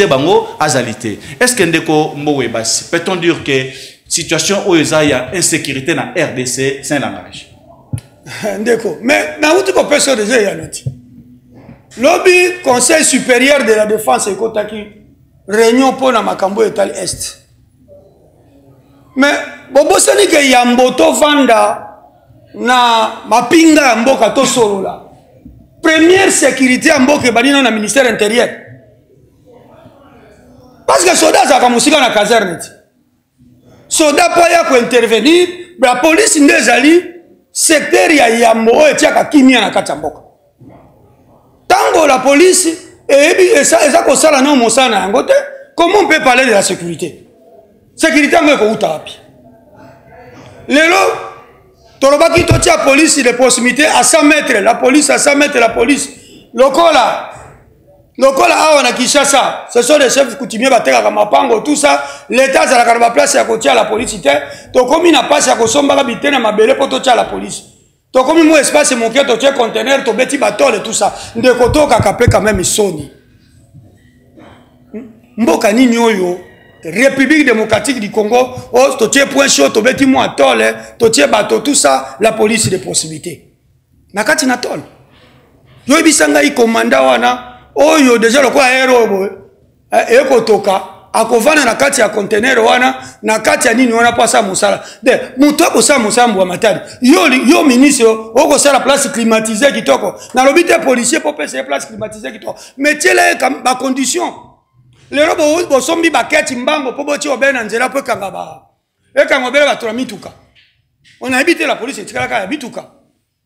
bango azalité. Est-ce que Ndeko Mbo Ebassi, peut-on dire que situation où il y a insécurité dans RDC, c'est un langage? Ndeko, mais dans où tu peux faire déjà, il y a l'autre. Lobby, Conseil supérieur de la défense et Kotaki, réunion pour la Makambo et Tal Est. Mais, bobo sani ke yamboto vanda na mapinga mboka to solo la. Première sécurité mboka balina na ministère intérieur. Parce que soldats za kamusika na caserne. Soldats pa ya ko intervenir, la police ndezali secteur ya yambo etiaka kimia na kati mboka. Tango la police et ça ko sala na mosana yangote, comment on peut parler de la sécurité? Sécurité en ko utapi. Lelo tolobaki totia police de proximité à 100 mètres, la police à 100 mètres, la police. Lokola awa na Kinshasa, ce sont des chefs coutumiers bateka kama pango tout ça, l'état za la karba place ya kotia la police te, to komi na passe ya kosomba ka bitena mabele po totia la police. To komi mo espace mon to tia conteneur to beti batole tout ça. Ndeko toka kapé quand même soni. Mboka nini oyo? République démocratique du Congo, oh, totié point chaud, tobeti mo atole, totié bateau, tout ça, la police de proximité. Nakati na tole. Yo ibisanga i commanda wana, oh yo déjà le quoi héros, eko toka, akovana nakati ya conteneur wana, nakati ya nini wana pasa musala. De, muto ko sa musambu wa matari. Yo ministre, oko sa la place climatisée kitoko. Na lobite policier pour passer place climatisée kitoko. Mais tiele ba condition. Les robots bo sombi baketi mbango po boti obena nzela po kanga ba. E kanga obela ba tura mituka. On a habité la police etikala ka mituka.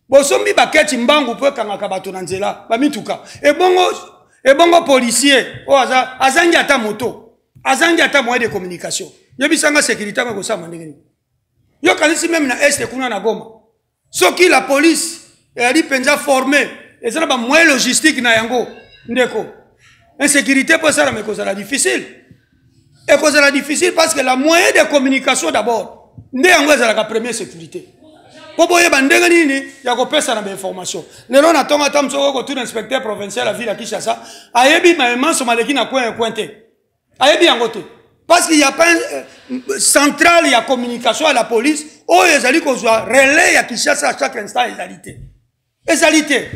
Bo sombi baketi mbango po kanga ka bato na nzela ba mituka. E bongo policier o azangi ata moto. Azangi ata moyen de communication. Yebisanga sécurité ko sa mandengeni. Yo kanisi même na est kuna na Goma. Soki la police elle penza formé, et ça ba moyen logistique na yango ndeko. Insécurité pour ça, mais c'est difficile. Et c'est difficile parce que la moyen de communication d'abord, c'est la première sécurité. Pour que il y a des informations. Les gens attendent que tout inspecteur provincial de la ville à Kinshasa, a yebi ma sur maleki na coin pointé. Aïe bien côté. Parce qu'il n'y a pas une centrale, il y a communication à la police. Oh, ils allaient qu'on soit relais à Kinshasa à chaque instant, ils allaient. Ils allaient.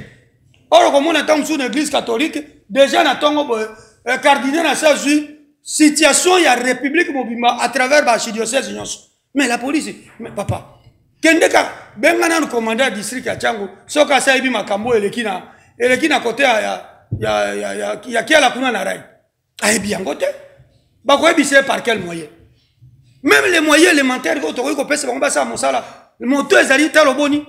Or, comme on attend sur l'église catholique, déjà, on attend cardinal à sa situation, il y a République Mobimba à travers l'archidiocèse. Mais la police, mais papa, Kendeka, Bengana, le commandant district à Tchango, Soka Saibi Makambo et l'équina côté, il y a qui à la Kuna Narai. Aïe bien côté. Bah, quoi, c'est par quel moyen? Même les moyens élémentaires, quand on peut se faire mon salaire, le moteur est allé au boni.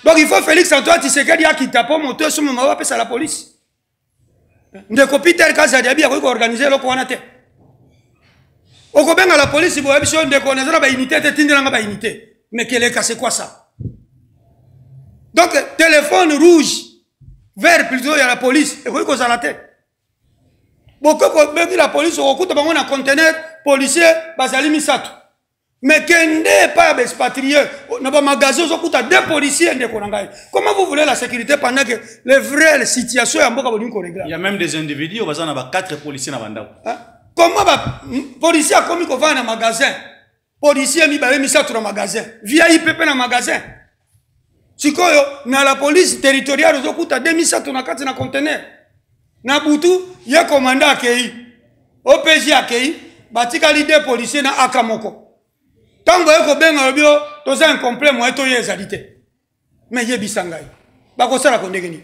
Donc il faut Félix Antoine Tshisekedi qui tape mon moteur sur mon mawa à la police. De copie tel cas Zadiabi a organisé le Kouanate. Au copain à la police, il faut que de connaître la unité, de tenir la unité. Mais quel est c'est quoi ça? Donc téléphone rouge, vert plutôt, il y a la police, et vous avez la tête. Beaucoup de la police au coup de un conteneur policier, Basali Misato. Mais qu'il n'est pas expatrié, on a pas magasin, on a deux policiers. Comment vous voulez la sécurité pendant que les vraies situations sont en Boka Bolinko? Il y a même des individus, on a 4 policiers dans Bandao. Comment les policiers ont commis qu'on va dans un magasin? Policiers ont mis ça dans un magasin. Via IPP dans un magasin. Si dans la police territoriale, on a 2000 dans un conteneur. Na Boutou, il y a un commandant accueilli. OPJ accueilli. Batika l'idée policier na Akamoko. Tant que ben albio, tous un complet moi to yezalité. Mais yé bisangai. Bako sala kondegeni.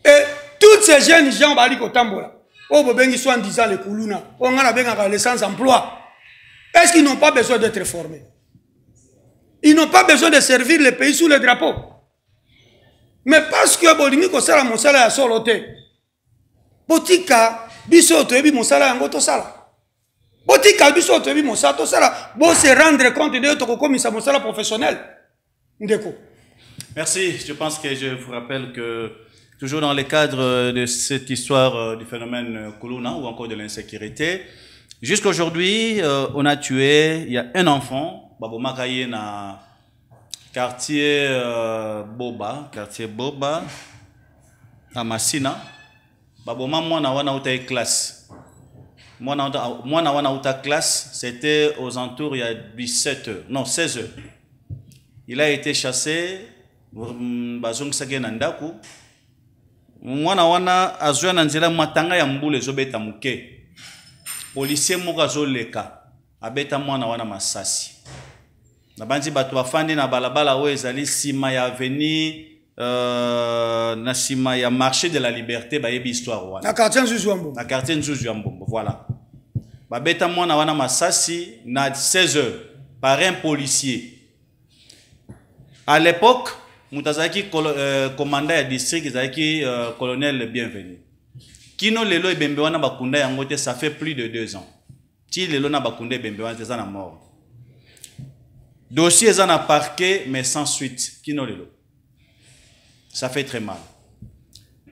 Et tous ces jeunes gens bali ko tambola. Oh bobengi soit en disant les kuluna. On a benga les sans emploi. Est-ce qu'ils n'ont pas besoin d'être formés? Ils n'ont pas besoin de servir le pays sous le drapeau. Mais parce que bolingi ko sala mon sala ya soloté. Botika biso to ebi mon sala yango to sala. Botika biso to ebi mon sala to sala. Bo se rendre compte de to comme ça mon sala professionnel. Ndeko. Merci. Je pense que je vous rappelle que toujours dans le cadre de cette histoire du phénomène Kuluna ou encore de l'insécurité, jusqu'aujourd'hui, on a tué, il y a un enfant, Babo Makaye na quartier Boba, à Massina. Babo mwana wana uta classe. Mwana wana uta classe, c'était aux alentours il y a 17 heures, non 16 heures. Il a été chassé, bazong sage na ndaku. Mwana wana azwa na nzela matanga ya mbule zobeta muke. Policier moko azoleka, abeta mwana wana masasi. Na banzi bato bafandi na balabala oyo ezali sima ya avenue na sima ya marché de la liberté ba yebi histoire wana. Na quartier Nzuzu ya Mbombo. Na quartier Nzuzu ya Mbombo, voilà. Babeta mwana wana masasi na 16 heures par un policier. À l'époque, Moutazaki commandant ya district ezaki colonel Bienvenu. Kino lelo ebembe wana bakunda yango te, ça fait plus de 2 ans. Ti lelo na bakunda ebembe wana te za na mort. Dossier za na parquet mais sans suite. Kino lelo. Ça fait très mal.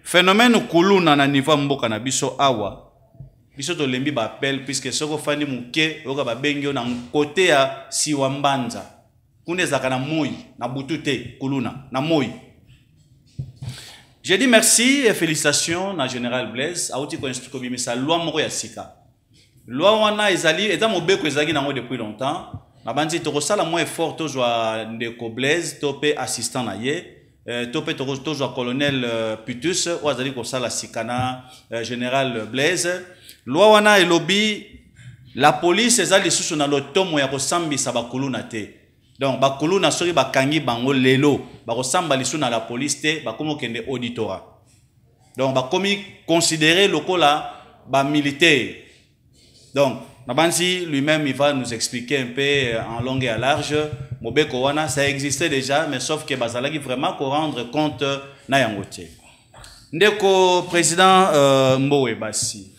Phénomène Kuluna na niveau mboka na biso awa. Biso to lembi ba appel puisque soko fandi muke oka ba bengyo na côté ya Siwambanza. Kunde zaka na moi na butute Kuluna na moi. J'ai dit merci et félicitations na général Blaise auti ko instruko bi misa loi moko ya sika. Loi wana ezali eta mobeko ezali nango depuis longtemps. Na bandi to sala mo effort to joa ndeko Blaise to pe assistant na ye. Topé toujours colonel Putus ou azali ko sala sikana général Blaise loi wana et lobby la police ezali susu na lotomo ya ko sambisa bakuluna te donc bakuluna sori bakangi bango lelo ba ko samba lisu na la police te ba komo kende auditora donc ba komi considérer lokola ba militaire donc Nabansi lui-même il va nous expliquer un peu en long et à large. Mobeko wana ça existait déjà mais sauf que bazalaki vraiment qu'on rendre compte na yangote. Ndeko président Mbowe Bassi.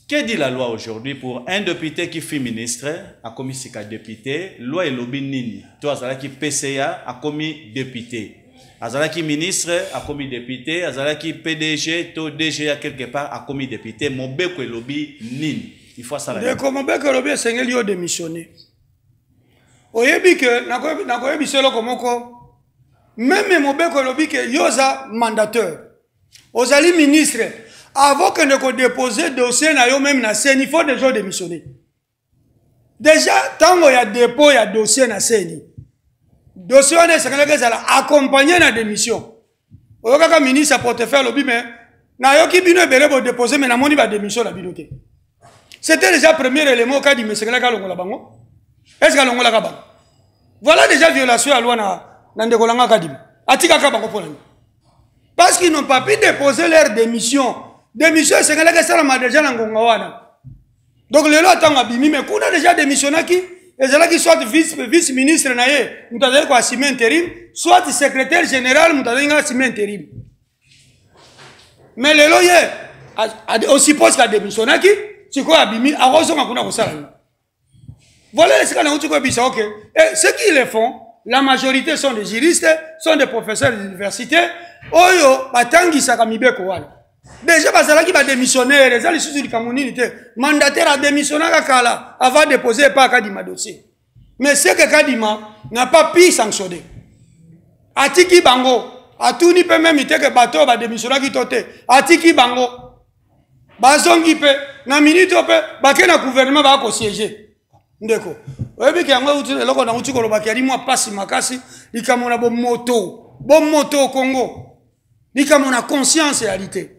Que dit la loi aujourd'hui pour un député qui fut ministre a commis sika député, loi et lobby nini. Toi azalaki PCA a commis député. Azalaki ministre a commis député, azalaki PDG, to DG quelque part a commis député, Mobeko et lobby nini. Il faut ça. De comment bien que le Seigneur lui a démissionné. Oyebi que nakoyebi selo komoko. Même Mobeko lobi que yoza mandateur. Ozali ministre. avant que de déposer dossier na yo même na CENI, il faut déjà démissionner. Déjà, tant qu'il y a dépôt, il y a dossier na CENI. Dossier on est accompagné na démission. Oyoka ministre portefeuille lobi mais na yo ki bino ebele bo déposer mais na moni ba démission na bino te. C'était déjà le premier élément au cas du monsieur ka longola bango. Est-ce que longola ka bango? Voilà déjà violation à la loi na ndekolanga kadim. Atika ka bango pour. Parce qu'ils n'ont pas pu déposer leur démission. Démission c'est que ça la déjà na ngonga wana. Donc le lot tant abimi mais kuna déjà démissionné qui et là qui soit vice-ministre na ye, mutadele ko assumer intérim, soit secrétaire général mutadele nga assumer intérim. Mais le loyer aussi poste qu'a démissionné qui, c'est quoi abimi a raison kuna ko sala. Voilà ce qu'on a dit ko bisa OK. Et ceux qui le font, la majorité sont des juristes, sont des professeurs d'université. Oyo batangi saka mibeko wala. Déjà, parce qu'il va démissionner, les gens qui sont mandataire a démissionné avant de déposer pas Kadima dossier. Mais ce que Kadima n'a pas pu sanctionner. Atiki Bango, a tout ni peut même que bateau va démissionner qui tote. Atiki Bango, Bazon qui peut, na minute peut, baké na gouvernement va siéger. Ndeko. Oyebi ki yango uti loko na uti ko lobakari moi pasi makasi, likamona bon moto au Congo. Likamona conscience réalité.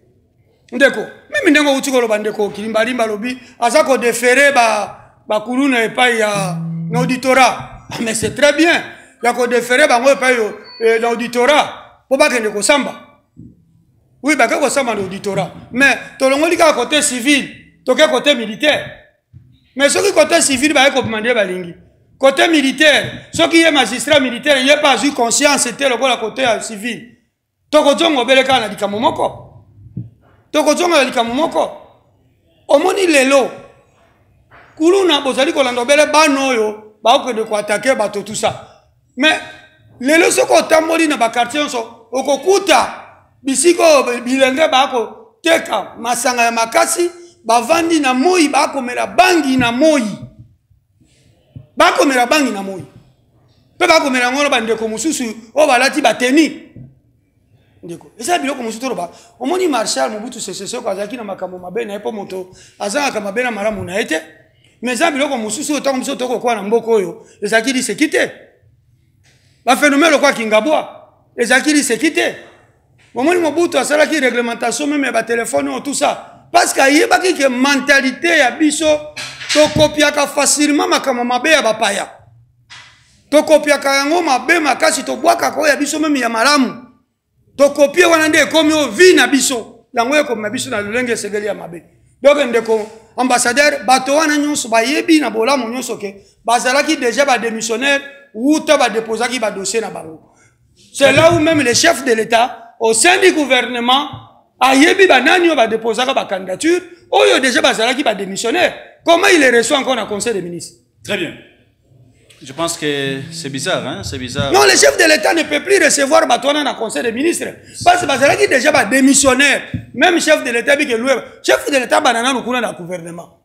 Ndeko, même ndengo uti ko lobandeko kilimbalimba lobi, azako déférer ba kuluna epai ya auditorat. Mais c'est très bien. Ya ko déférer bango epai l'auditorat. Po ba kende ko samba. Oui, ba ko samba l'auditorat. Mais tolongoli ka côté civil, toke côté militaire. Mais ceux qui côté civil ba ko demander balingi. Côté militaire, ceux qui est magistrat militaire, il n'y a pas eu conscience c'était le côté civil. Toko jongo beleka na dikamomoko. Toko jongo na dikamomoko. Omoni lelo. Kuluna bozali ko lando bele banoyo, ba ko de ko attaquer bato tout ça. Mais lelo soko tamboli na ba quartier so, okokuta bisiko bilenge ba ko teka masanga ya makasi, bavandi na moi ba ko mela bangi na moi. Ba ko mela bangi na moi. Pe ba ko mela ngolo bandeko mususu o balati bateni. Ndeko. Eza biloko mususu roba. Omoni Marshal Mobutu Sese Seko azaki na makambo mabe na epo moto. Azanga kama bena maramu na ete. Mais eza biloko mususu otango mususu toko kwa na mboko oyo. Ezaki li sekite. Ba phénomène kwa kingabwa. Ezaki li sekite. Omoni Mobutu asalaki réglementation même ba téléphone tout ça. Parce que yebaki ke mentalité ya biso to kopiaka facilement makambo mabe ya bapaya. To kopiaka yango mabe makasi to bwaka ko ya biso même ya maramu. To copier wana nde komi o vi na biso yango eko na biso na lolenge segeli ya mabe. Donc ndeko ambassadeur bato wana nyonso ba yebi na bolamu nyonso ke bazalaki déjà ba démissionnaire ou to ba déposer ki ba dossier na bango. C'est là où même le chef de l'État au sein du gouvernement a yebi ba nani o ba déposer ka ba candidature oyo déjà bazalaki ba démissionnaire. Comment il les reçoit encore dans le conseil des ministres? Très bien. Je pense que c'est bizarre, hein? C'est bizarre. Non, le chef de l'État ne peut plus recevoir Batouana dans le conseil des ministres. Parce que Bazalaki déjà ba démissionnaire. Même chef de l'État, chef de l'État, banana nous dans le gouvernement.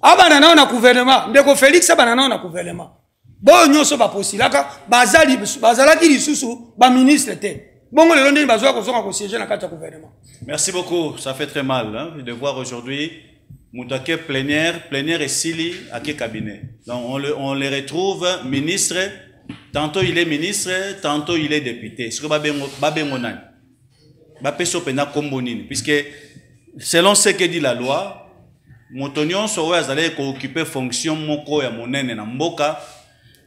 Ah, banana dans le gouvernement. Ndeko Félix, banana dans le gouvernement. Bon, nous sommes pas possible. Bazalaki lisusu, ba ministre était. Bon, le lendemain, bazoua qu'on soit siéger dans le gouvernement. Merci beaucoup. Ça fait très mal hein, de voir aujourd'hui. Moutake plénière et Sili à quel cabinet. Donc on les retrouve ministre, tantôt il est ministre, tantôt il est député. Ce que babengonan, bapeso pena kombonini, puisque selon ce que dit la loi, Montonion serait allé occuper fonction moko ya monene na mboka.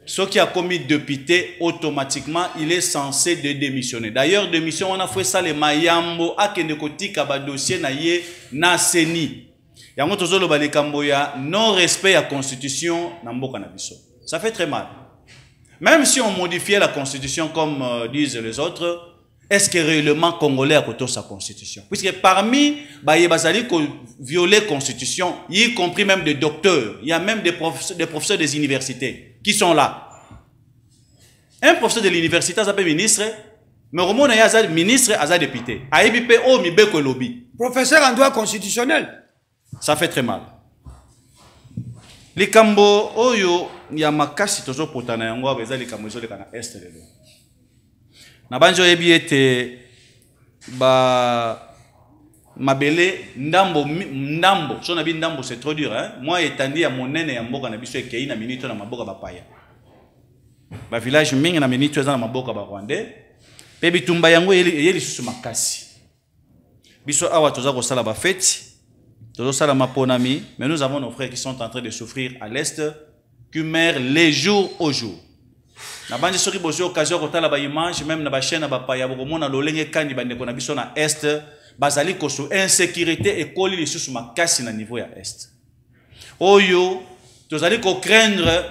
Ce qui a commis député automatiquement il est censé de démissionner. D'ailleurs démission on a fait ça les mayambo a kenekoti kaba dossier na ye na seni. Yango tozolo balikambo ya non respect à la constitution na mboka na biso. Ça fait très mal. Même si on modifiait la constitution comme disent les autres, est-ce que réellement congolais a côté sa constitution? Puisque parmi les bazali qui violer la constitution, y compris même des docteurs, il y a même des professeurs des universités qui sont là. Un professeur de l'université s'appelle ministre, mais au monde il y a ministre, il y a député. AIBP o mi beko lobby. Professeur en droit constitutionnel. Ça fait très mal. Les kambo oyo ya makasi tozo potana yango abeza les kambo zo le kana est lelo. Na banjo yebi ete ba mabele ndambo so na bi ndambo c'est trop dur hein moi etandi ya monene ya mboka na biso ekei na minute na maboka bapaya ba village mingi na minute eza na maboka ba rwandais pe bitumba yango yeli susu makasi biso awa toza ko sala ba fête tozo sala maponami mais nous avons nos frères qui sont en train de souffrir à l'est qui meurent les jours au jour na bandi soki bozo occasion ko tala ba image même na ba chaîne ba paya boko mona lolenge kandi bande ko na biso na est bazali koso insécurité et koli lisusu makasi na niveau ya est oyo tozali ko craindre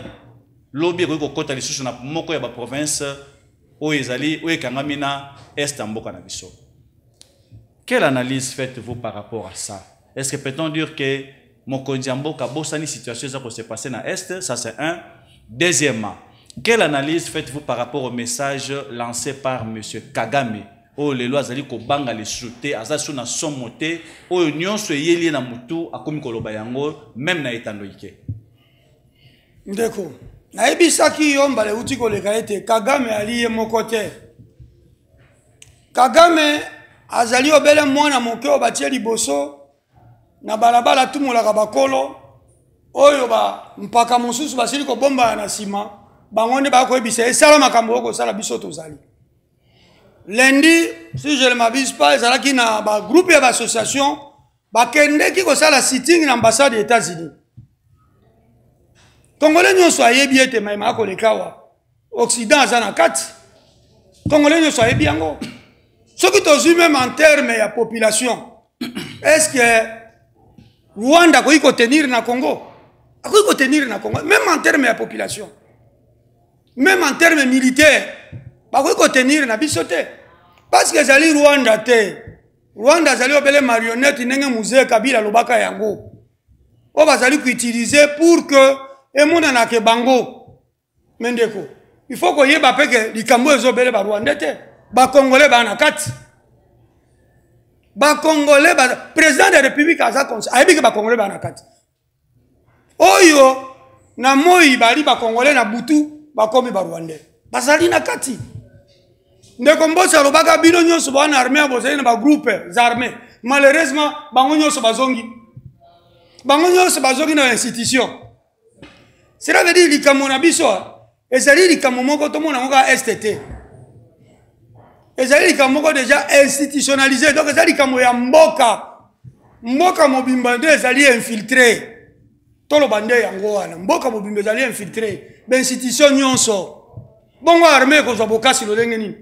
lobby ko kota lisusu na moko ya ba province oyo ezali oyo kangamina est mboka na biso. Quelle analyse faites-vous par rapport à ça? Est-ce que peut-on dire que mokonzi mboka bosani situation ça ko se passer na est, ça c'est un. Deuxièmement, quelle analyse faites-vous par rapport au message lancé par monsieur Kagame? Oh, les lois zali ko banga les souté azasu na somote oh nyonso yeli na mutu akomi koloba yango même na etandoike ndeko na ebisaki yomba le uti koleka ete Kagame ali ye mokote Kagame azali obele mwana moke obatie liboso na balabala tumulaka bakolo oyo ba mpaka mosusu basili ko bomba na sima bangonde ba ko ebisa esala makambo oko sala biso tozali. Lundi, si je ne m'abuse pas, il y a un groupe d'associations qui a la sitting dans l'ambassade des États-Unis. Congolais nous soyez bien, mais les Occident, il 4. Congolais nous soyez bien. Ce qui est même en termes de population, est-ce que Rwanda peut tenir dans le Congo? Peut tenir dans le Congo, même en termes de population, même en termes militaires. Peut tenir na bisote parce que zali Rwanda te Rwanda zali obele marionnette nenge musée Kabila lobaka yango o bazali ku utiliser pour que emona na ke bango mendeko il faut ko yeba peke likambo ezobele ba Rwanda te ba Congolais ba na kati ba Congolais ba président de la République aza conseil ayebi ke ba Congolais ba na kati oyo na moi bali ba Congolais na butu ba komi ba Rwandais bazali na kati. Ndeko mbosa lobaka bino nyonso ba na armée bozali na ba groupe armées malheureusement bango nyonso bazongi na institution cela veut dire likamo na biso ezali likamo moko to mona ngoka STT ezali likamo moko déjà institutionnalisé donc ezali likamo ya mboka mobimba nde ezali infiltré to lobande yango wana mboka mobimba ezali infiltré ba institution nyonso bongo armée ko zobokasi lolenge nini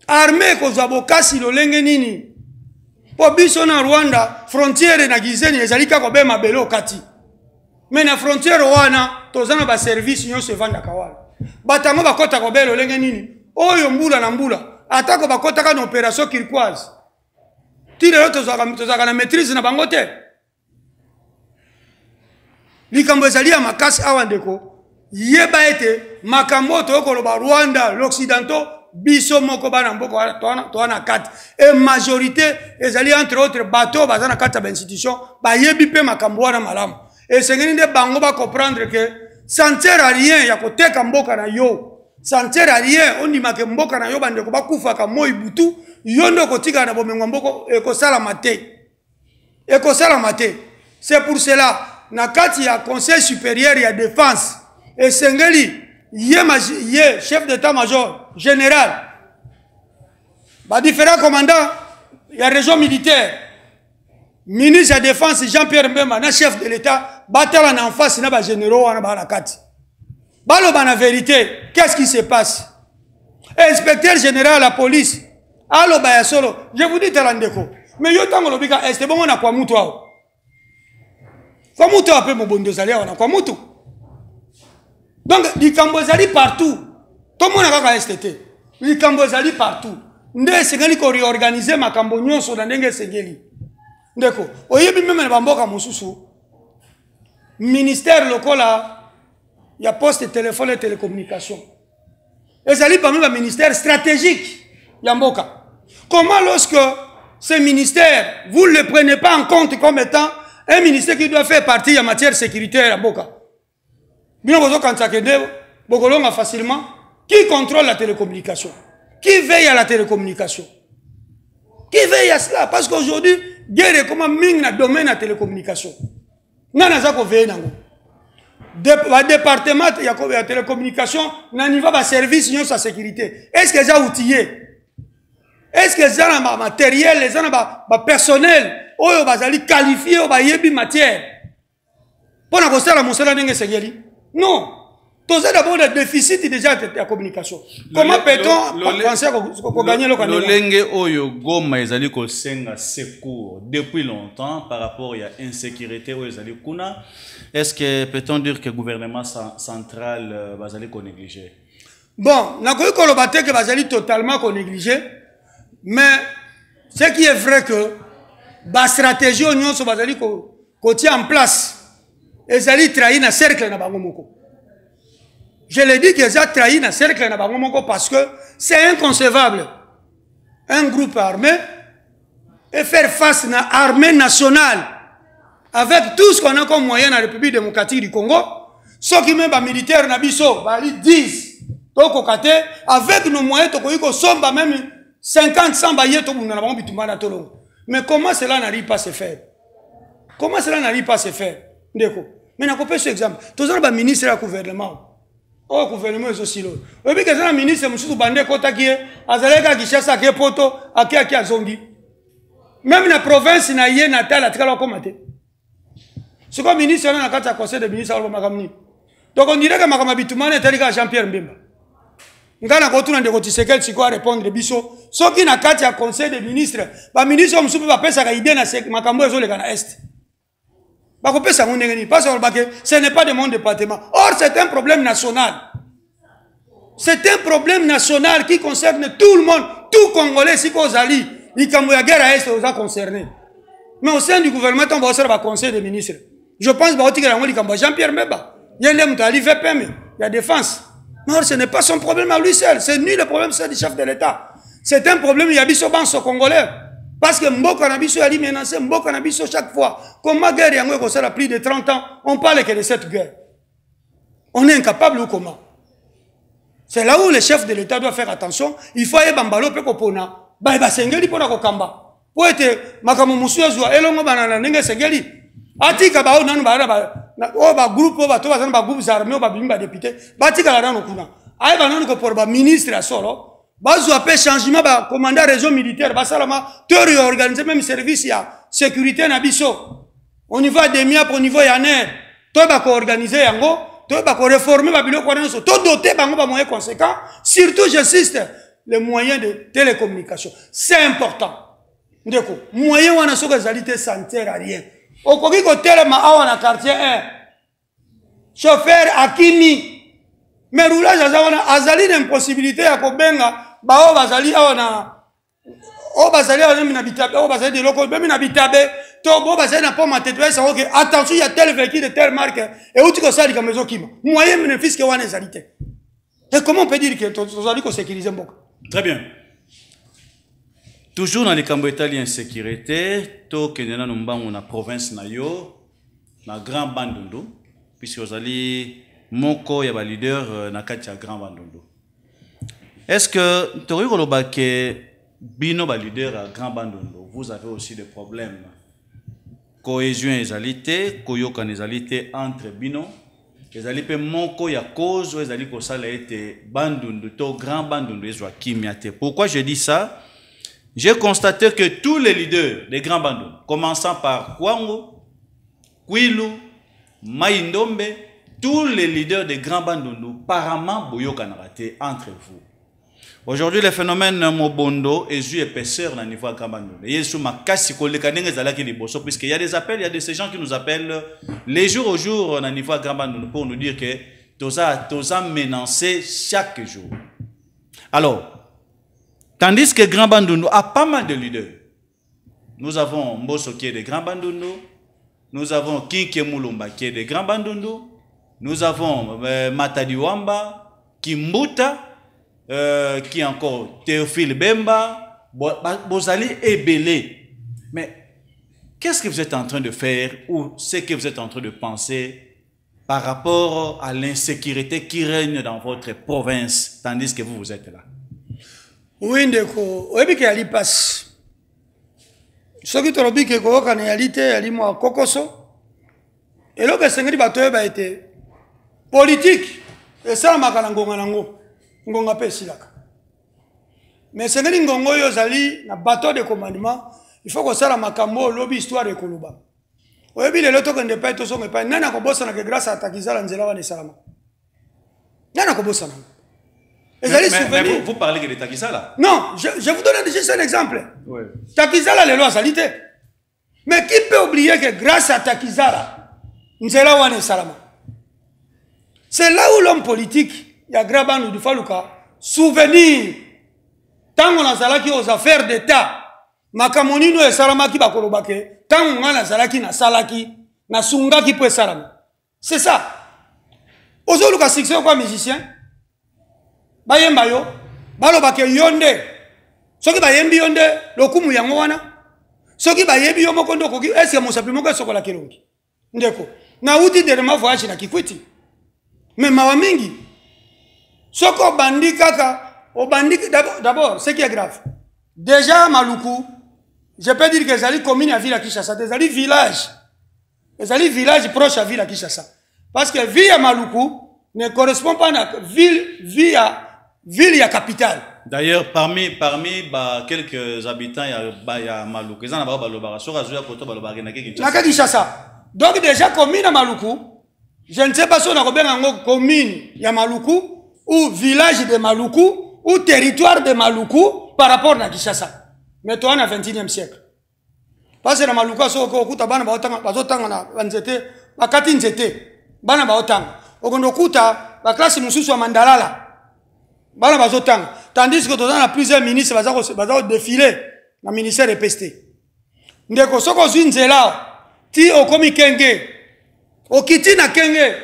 armée ko zobokasi lolenge nini po biso na Rwanda frontière na Gizeni ezalika ko bema belo kati mais na frontière wana tozana ba service nyonso evanda kawala batango bakota ko belo lolenge nini oyo mbula na mbula atako bakota ka na opération kirquoise tire tozaka na maîtrise na bango te likambo ezali ya makasi awa ndeko yeba ete makambo tokoloba Rwanda l'occidentaux biso moko bana mboko toana kati et majorité ezali entre autres bateau bazana kati ba institution ba yebi pe makambo wana malamu et sengeni nde bango ba comprendre que ça ne sert à rien ya koteka mboka na yo ça ne sert à rien on dit make mboka na yo bande ko bakufa ka moi butu yo ndo kotika na bomengo mboko ekosala mate c'est pour cela na kati ya conseil supérieur ya défense et sengeli yé chef d'état-major général ba différents commandants ya région militaire ministre de la défense Jean-Pierre Mbemba na chef de l'état batala na en face na ba généraux wana ba na kati baloba na vérité qu'est-ce qui se passe inspecteur général la police aloba ya solo je vous dis talandeko mais yo tango lobika este bongo na kwa mutu ao kwa mutu ape mobondo zalia wana kwa mutu. Donc, les Cambozali partout. Tout le monde a STT. Les Cambozali partout. Ndé segeli ko réorganiser ma Cambonio sur la ndenge segeli. Ndeko. Oyebi même na bamboka mosusu. Ministère local il y a poste de téléphone et télécommunication. Et ça parmi le ministère stratégique yamboka. Comment lorsque ce ministère vous ne le prenez pas en compte comme étant un ministère qui doit faire partie en matière sécuritaire yamboka? Bien facilement. Qui contrôle la télécommunication? Qui veille à la télécommunication? Qui veille à cela? Parce qu'aujourd'hui, guerre est comme un ming dans le domaine de la télécommunication. Nous avons veillé dans le département de la télécommunication, nous avons un service de sécurité. Est-ce que ça outillé? Est-ce que ça a un matériel, les gens ont personnel, ou ils qualifié, ou ils matière? Pour nous faire la non. Tout ça d'abord le déficit déjà de la communication. Comment peut-on penser qu'on gagne le Canada? Lolenge oyo goma ezali ko senga secours depuis longtemps par rapport à l'insécurité oyo ezali kuna. Est-ce que peut-on dire que le gouvernement central va aller négliger? Bon, n'a pas eu qu'on le que va aller totalement négliger, mais ce qui est vrai que la stratégie oignon va aller qu'on tient en place, ils allaient trahir dans le cercle na bangomoko. Je l'ai dit qu'ils ont trahi dans le cercle na bangomoko parce que c'est inconcevable. Un groupe armé et faire face à l'armée nationale avec tout ce qu'on a comme moyen dans la République démocratique du Congo, ceux qui même les militaires n'abisso, ils disent, avec nos moyens, nous sommes même 50, 100 baillets, mais comment cela n'arrive pas à se faire? Comment cela n'arrive pas à se faire? Mais on a coupé ce exemple. Tous les ministres du gouvernement. Oh, le gouvernement est aussi là. Et puis, quand le ministre, M. Bandé, Kotakie, Azaleka, Kishasa, Kepoto, Aki, Azongi. Même dans la province, il y a un natal à Tralo Komate. Ce que le ministre, on a un conseil de ministre, donc on dirait que Makama Bitoumane est allé à Jean-Pierre Mbemba. On a retourné de Rotisekel, si quoi répondre de Bisso. Ce qui n'a qu'à un conseil de ministre, le ministre, on ne peut pas faire ça, il y a un Makambo et le Ghana Est. Parce que ce n'est pas de mon département. Or, c'est un problème national. C'est un problème national qui concerne tout le monde, tout Congolais, si vous allez, il y a une guerre à Est, vous a concerné. Mais au sein du gouvernement, on va faire un conseil des ministres. Je pense que Jean-Pierre Mbemba, il y a la défense. Non, ce n'est pas son problème à lui seul. C'est ni le problème seul du chef de l'État. C'est un problème, il y a des Congolais. Parce que Mboko Nabiso a dit menacé, Mboko Nabiso chaque fois. Comme ma guerre, il y a plus de 30 ans, on parle que de cette guerre. On est incapable ou comment? C'est là où le chef de l'État doit faire attention. Il faut aller bambalo pe kopona. Ba ba sengeli pona kokamba. Pour être makamu musuya zwa elongo banana nenge sengeli. Atika ba onanu ba groupe ba to ba groupe armés ba bimba député. Ba tika la nanu kuna. Ay ba nanu ko pour ba ministre à solo. Bazo appel changement ba commandant région militaire ba salama te réorganiser même service ya sécurité na biso. Au niveau de MIAP, au niveau yaner, to ba ko organiser yango, to ba ko réformer ba biloko na so, to doter bango ba moyens conséquents, surtout j'insiste les moyens de télécommunication. C'est important. Ndeko, moyens wana so qualité sanitaire à rien. Au koki ko telema awa na quartier 1. Chauffeur Akimi mais roulage azali d'impossibilité à kobenga ba o bazali awana o bazali na bitabe o bazali de loko même na bitabe to bo bazali na pomme tête ça OK attention il y a tel véhicule de telle marque et où tu ko sali comme maison kima moyen bénéfice que wana ezalité. Et comment on peut dire que tozali ko sécuriser mboka? Très bien. Toujours dans les camps italiens insécurité to kenena no mbango na province na yo na Grand Bandundu puisque vous allez moko ya ba leader na kati ya Grand Bandundu. Est-ce que tori koloba ke bino ba leader à Grand Bandundu vous avez aussi des problèmes cohésion ezalité koyoka ezalité entre bino ezalité moko ya cause ezali ko sala ete Bandundu to Grand Bandundu ezwa kimiate. Pourquoi je dis ça? J'ai constaté que tous les leaders des Grand Bandundu commençant par Kwango, Kwilu, Maïndombe, tous les leaders des Grand Bandundu, apparemment, boyoka narate entre vous. Aujourd'hui, le phénomène Mobondo est ju épaisseur au niveau de Grand Bandundu. Il y a des appels, il y a de ces gens qui nous appellent les jours au jour au niveau de Grand Bandundu pour nous dire que Toza menacé chaque jour. Alors, tandis que Grand Bandundu a pas mal de leaders. Nous avons Mbosso qui est de Grand Bandundu, nous avons Kinke Moulumba qui est de Grand Bandundu, nous avons Matadi Wamba, Kimbuta, qui est encore Théophile Bemba, Bozali et Belé. Mais qu'est-ce que vous êtes en train de faire ou ce que vous êtes en train de penser par rapport à l'insécurité qui règne dans votre province, tandis que vous êtes là? Oui, ndeko, oyebi ke ali passe. Ce qui te dit que la réalité est moi kokoso. Et là que sengeli bato ba été politique et ça makana ngonga nango ngonga pe silaka. Mais sengeli ngongo yo zali na bateau de commandement, il faut que ça la makambo lobby histoire de koloba. Oyebi le loto kende pa to so me pa nana ko bossa na que grâce à takizala nzela wana salama. Nana ko bossa na. Mais vous parlez de Takizala? Non, je vous donne juste un exemple. Oui. Takizala, les lois salité. Mais qui peut oublier que grâce à Takizala, nous allons avoir un salama. C'est là où l'homme politique, il y a Graban ou du Falouka, souvenir, tant qu'on a salaki aux affaires d'État, Makamoni no salama qui va kolobake, tant qu'on a salaki na salaki, na sunga qui peut salama. C'est ça. Aujourd'hui, le succès quoi musicien? Bayemba yo balobake yonde soki bayembi yonde lokumu yango wana soki bayebi yo moko ndoko ki est-ce que mosapi moko sokola kelongi ndeko na uti de ma voyage na Kikwiti mais mawa mingi soko bandi kaka o bandi d'abord ce qui est grave déjà Maluku je peux dire que zali commune à ville à Kinshasa zali village proche à ville à Kinshasa parce que ville à Maluku ne correspond pas à ville à capitale. D'ailleurs, parmi quelques habitants, il y a Maluku. Donc déjà, commune à Maluku, je ne sais pas si on a bien commune à Maluku, ou village de Maluku, ou territoire de Maluku par rapport à Kinshasa. Mais toi, on a 21e siècle. Parce que Maluku, la classe mususu wa Mandalala. Bana bazotanga. Tandis que dans plusieurs ministres baza défilé na ministère EPST. Ndeko soko zinzela ti okomi kenge. Okiti na kenge.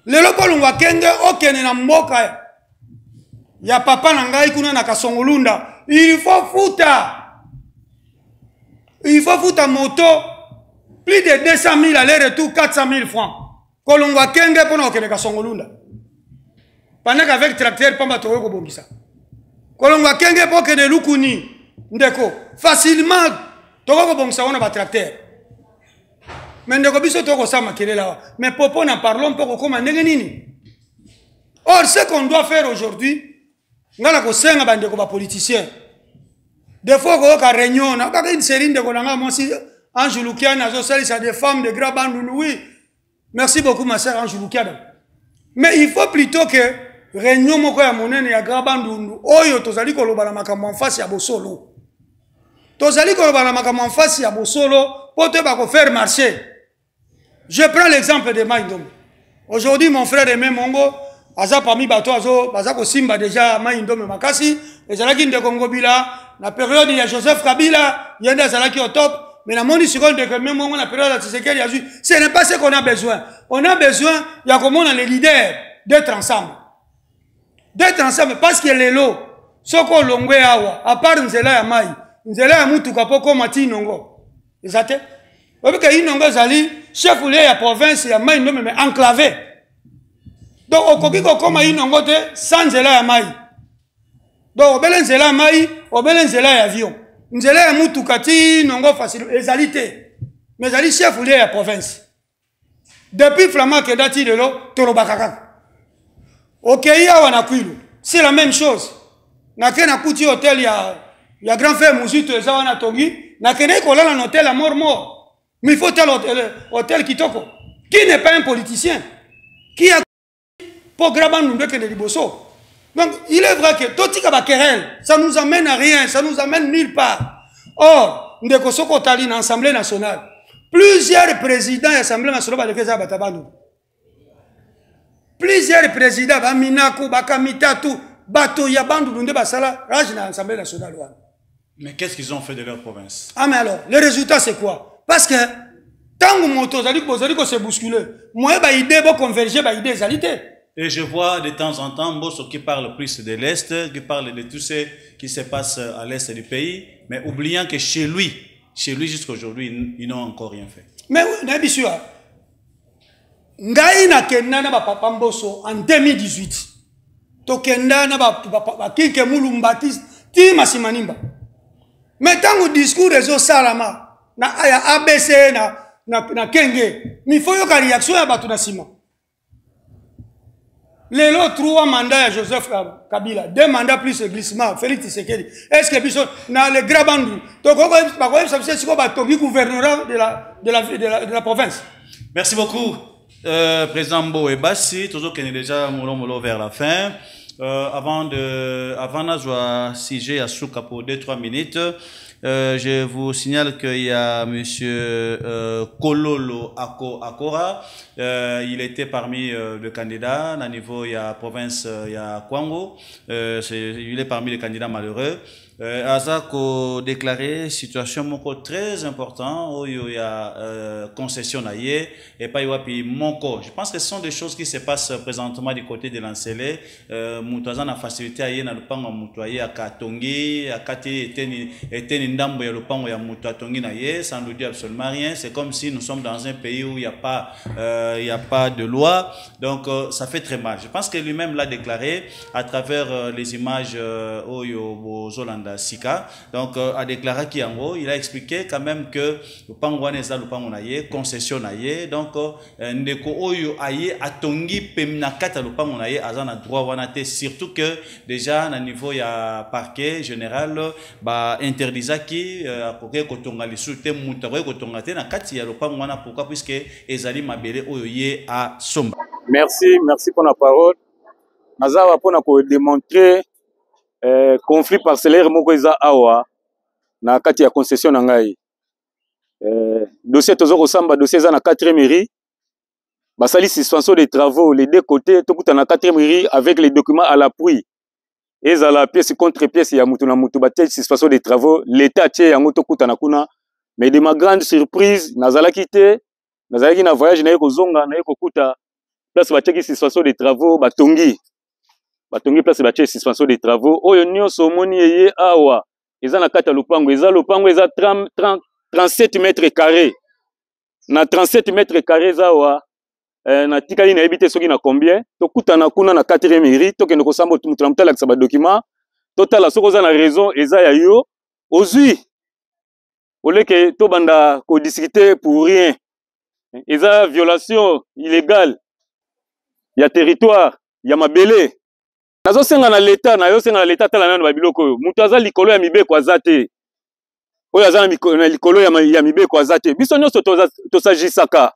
Lelo kolungwa kenge okene na mboka. Ya papa na ngai kuna na Kasongolunda. Il faut fouta moto plus de 200 000 aller-retour 400 000 francs. Kolongwa kenge pona okene Kasongolunda. Pendant qu'avec tracteur pamba towe ko bongisa. Kolongwa kenge po okene lukuni ndeko facilement toko ko bongisa wana ba tracteur. Mais ndeko biso toko sama kelela. Mais popo na parlons poko koma ndenge nini. Or ce qu'on doit faire aujourd'hui ngala ko senga ba ndeko ba politiciens. Des fois ko ka réunion na ka une série ndeko nanga mosi Ange Lukiana zo salisa des femmes de Grabandu oui. Merci beaucoup ma sœur Ange Lukiana. Mais il faut plutôt que réunion moko ya monene ya Grabandu oyo tozali ko loba na makambo en face ya bosolo. Tozali ko loba na makambo en face ya bosolo pour te ba ko faire marcher. Je prends l'exemple de Maïndom. Aujourd'hui mon frère Aimé Mongo aza parmi bato azo baza ko simba déjà Maïndom makasi ezalaki ndeko ngobila na période ya Joseph Kabila yenda ezalaki au top. Mais la monde seconde que même on a période à ce n'est pas ce qu'on a besoin. On a besoin, il y a comment les leaders d'être ensemble. D'être ensemble parce que les lots, ce qu'on longwe awa, à part Nzela ya Mai, Nzela ya Mutu Kapoko Mati Nongo. Exacte? Parce que Inongo Zali, chef ou la province, ya Mai non mais enclavé. Donc au Kokiko comme Inongo te sans Nzela ya Mai. Donc au Belen Nzela Mai, au Belen Nzela ya avion. Nzela ya mutu kati nongo facile ezalité mais ali chef ou la province depuis Flamand que dati de lo torobakaka OK ya wana kwilu c'est la même chose na kena kuti hôtel ya grand frère Muzitu eza wana tongi na kena ko la hôtel à mort mais il faut tel hôtel kitoko qui n'est pas un politicien qui a pour Grabandu ndeke de liboso. Donc, il est vrai que tout ce querelle, ça nous amène à rien, ça nous amène nulle part. Or, nous avons une Assemblée nationale. Plusieurs présidents de l'Assemblée nationale, plusieurs présidents, Baminaku, Bakamitatu, Bato, Yabandu, Basala, Raj dans l'Assemblée nationale. Mais qu'est-ce qu'ils ont fait de leur province? Ah, mais alors, le résultat, c'est quoi? Parce que, tant que moto, vous se bousculer, moi, j'ai idée, vous converger, j'ai idée, égalité. Et je vois de temps en temps Bosso qui parle plus de l'Est, qui parle de tout ce qui se passe à l'Est du pays, mais oubliant que chez lui jusqu'à aujourd'hui, ils n'ont encore rien fait. Mais oui, bien sûr. Ngai na kenda na papa Mbosso en 2018. To kenda na ba kinke mulumbati ti masimanimba. Mais tant que discours réseau salama, na ABC na kenge, mais il faut que réaction à batu na sima. Les 3 mandats Joseph Kabila, 2 mandats plus le glissement, Félix Tshisekedi. Est-ce que Bissot, dans les Grabandu, donc c'est ce qu'on va gouvernement de la province. Merci beaucoup, Président Mbo et Bassi, toujours qu'on est déjà molo vers la fin. Avant de sujet à Souka pour 2-3 minutes, je vous signale qu'il y a monsieur Kololo Akora. Il était parmi les candidats. À niveau, il y a province, il y a Kwango. Il est parmi les candidats malheureux. Azako déclaré situation moko très important où il y a concession naïe et pas y monko. Je pense que ce sont des choses qui se passent présentement du côté de l'Ancélé. Moutouazan a facilité à y na lupango moutouaye à Katongi, à Kati était ndambo ya lupango ya moutouatongi naïe, ça ne nous dit absolument rien. C'est comme si nous sommes dans un pays où il n'y a pas de loi. Donc ça fait très mal. Je pense que lui-même l'a déclaré à travers les images aux Hollanda Sika. Donc a déclaré qu'Yango, il a expliqué quand même que le pangwaneza le pangonaye concession naye. Donc ndeko oyo aye atongi pemnakata le pangonaye azana droit wanate, surtout que déjà na niveau ya parquet général ba interdisaki akoke kotonga lisute mutawe kotonga te na kati ya le pangwana. Pourquoi? Puisque ezali mabele oyo ye a somba. Merci pour la parole. Nazawa pour démontrer conflit parcellaire moko eza awa na kati ya concession na ngai. Dossier tozo kosamba dossier eza na 4e mairie. Basali suspension des travaux les deux côtés tokuta na 4e mairie avec les documents à l'appui. Eza la pièce contre pièce ya mutu na mutu batel suspension des travaux l'état tie yango tokuta na kuna. Mais de ma grande surprise nazalaki na voyage na yeko zonga na yeko kuta place bateki suspension des travaux batongi place batie suspension des travaux oyo nyonso moni eye awa eza na kata lupango eza 37 mètres carrés na 37 mètres carrés awa na tikali na ebité soki na combien tokuta na kuna na 4e mairie tokende kosamba mutu na mutala kisaba document total soko za na raison eza ya yo ozui oleke to banda ko discuter pour rien eza violation illégale ya territoire ya mabele. Nazo senga na l'état tala nano ba biloko oyo mutu aza likolo ya mibeko azate oyo aza na likolo ya mibeko azate biso nyonso tosajisaka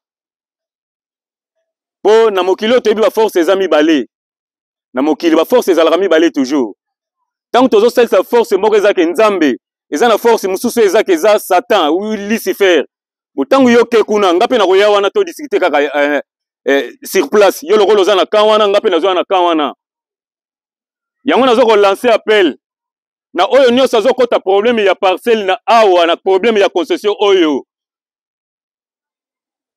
po na mokili toyebi ba force eza mibale na mokili ba force ezalaka mibale toujours tant tozo salisa force moko ezaka nzambe eza na force mususu ezaka eza Satan ou Lucifer botango yoke kuna ngape na koya wana to discuter kaka sur place yo lokolo za na kawana ngape na zo na kawana. Yango nazo ko lancer appel na oyo nyonso azo kota problème ya parcelle na awa na problème ya concession oyo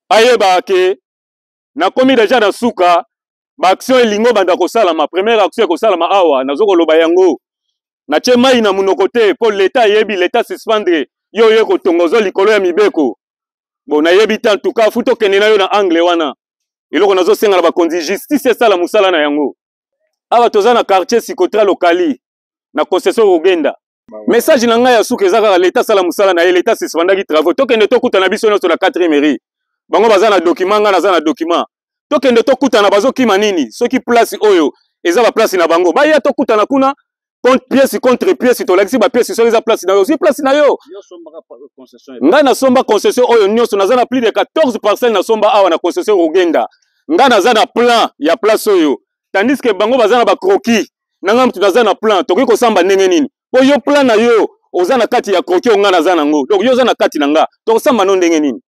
ayeba ke na komi déjà na suka ba action elingo banda ko sala ma première action ko sala ma awa nazo ko loba yango na tie mai na munoko te po l'état yebi l'état suspendre yo ko tongozo likolo ya mibeko bon na yebi tant tout cas futo kene na yo na angle wana eloko nazo senga na ba kondi justice sala musala na yango. Awa toza na quartier Sikotra lokali na concession Rugenda. Message na ngai ya suka ezaka l'état sala musala na l'état suspendaki travaux. Tokende tokuta na biso nyonso na 4e mairie. Bango baza na document nga naza na document. Tokende tokuta na bazo kima nini? Soki place oyo eza ba place na bango. Ba ya tokuta na kuna contre pièce to lakisi ba pièce so eza place na yo. Si place na yo. Nga na somba concession oyo nyonso naza na plus de 14 parcelles na somba awa na concession Rugenda. Nga naza na plan ya place oyo. Tandis que bango baza na ba croquis nanga mtu naza na plan toki ko samba ndenge nini po yo plan na yo oza na kati ya croquis onga naza nango donc yo za na kati nanga to samba no ndenge nini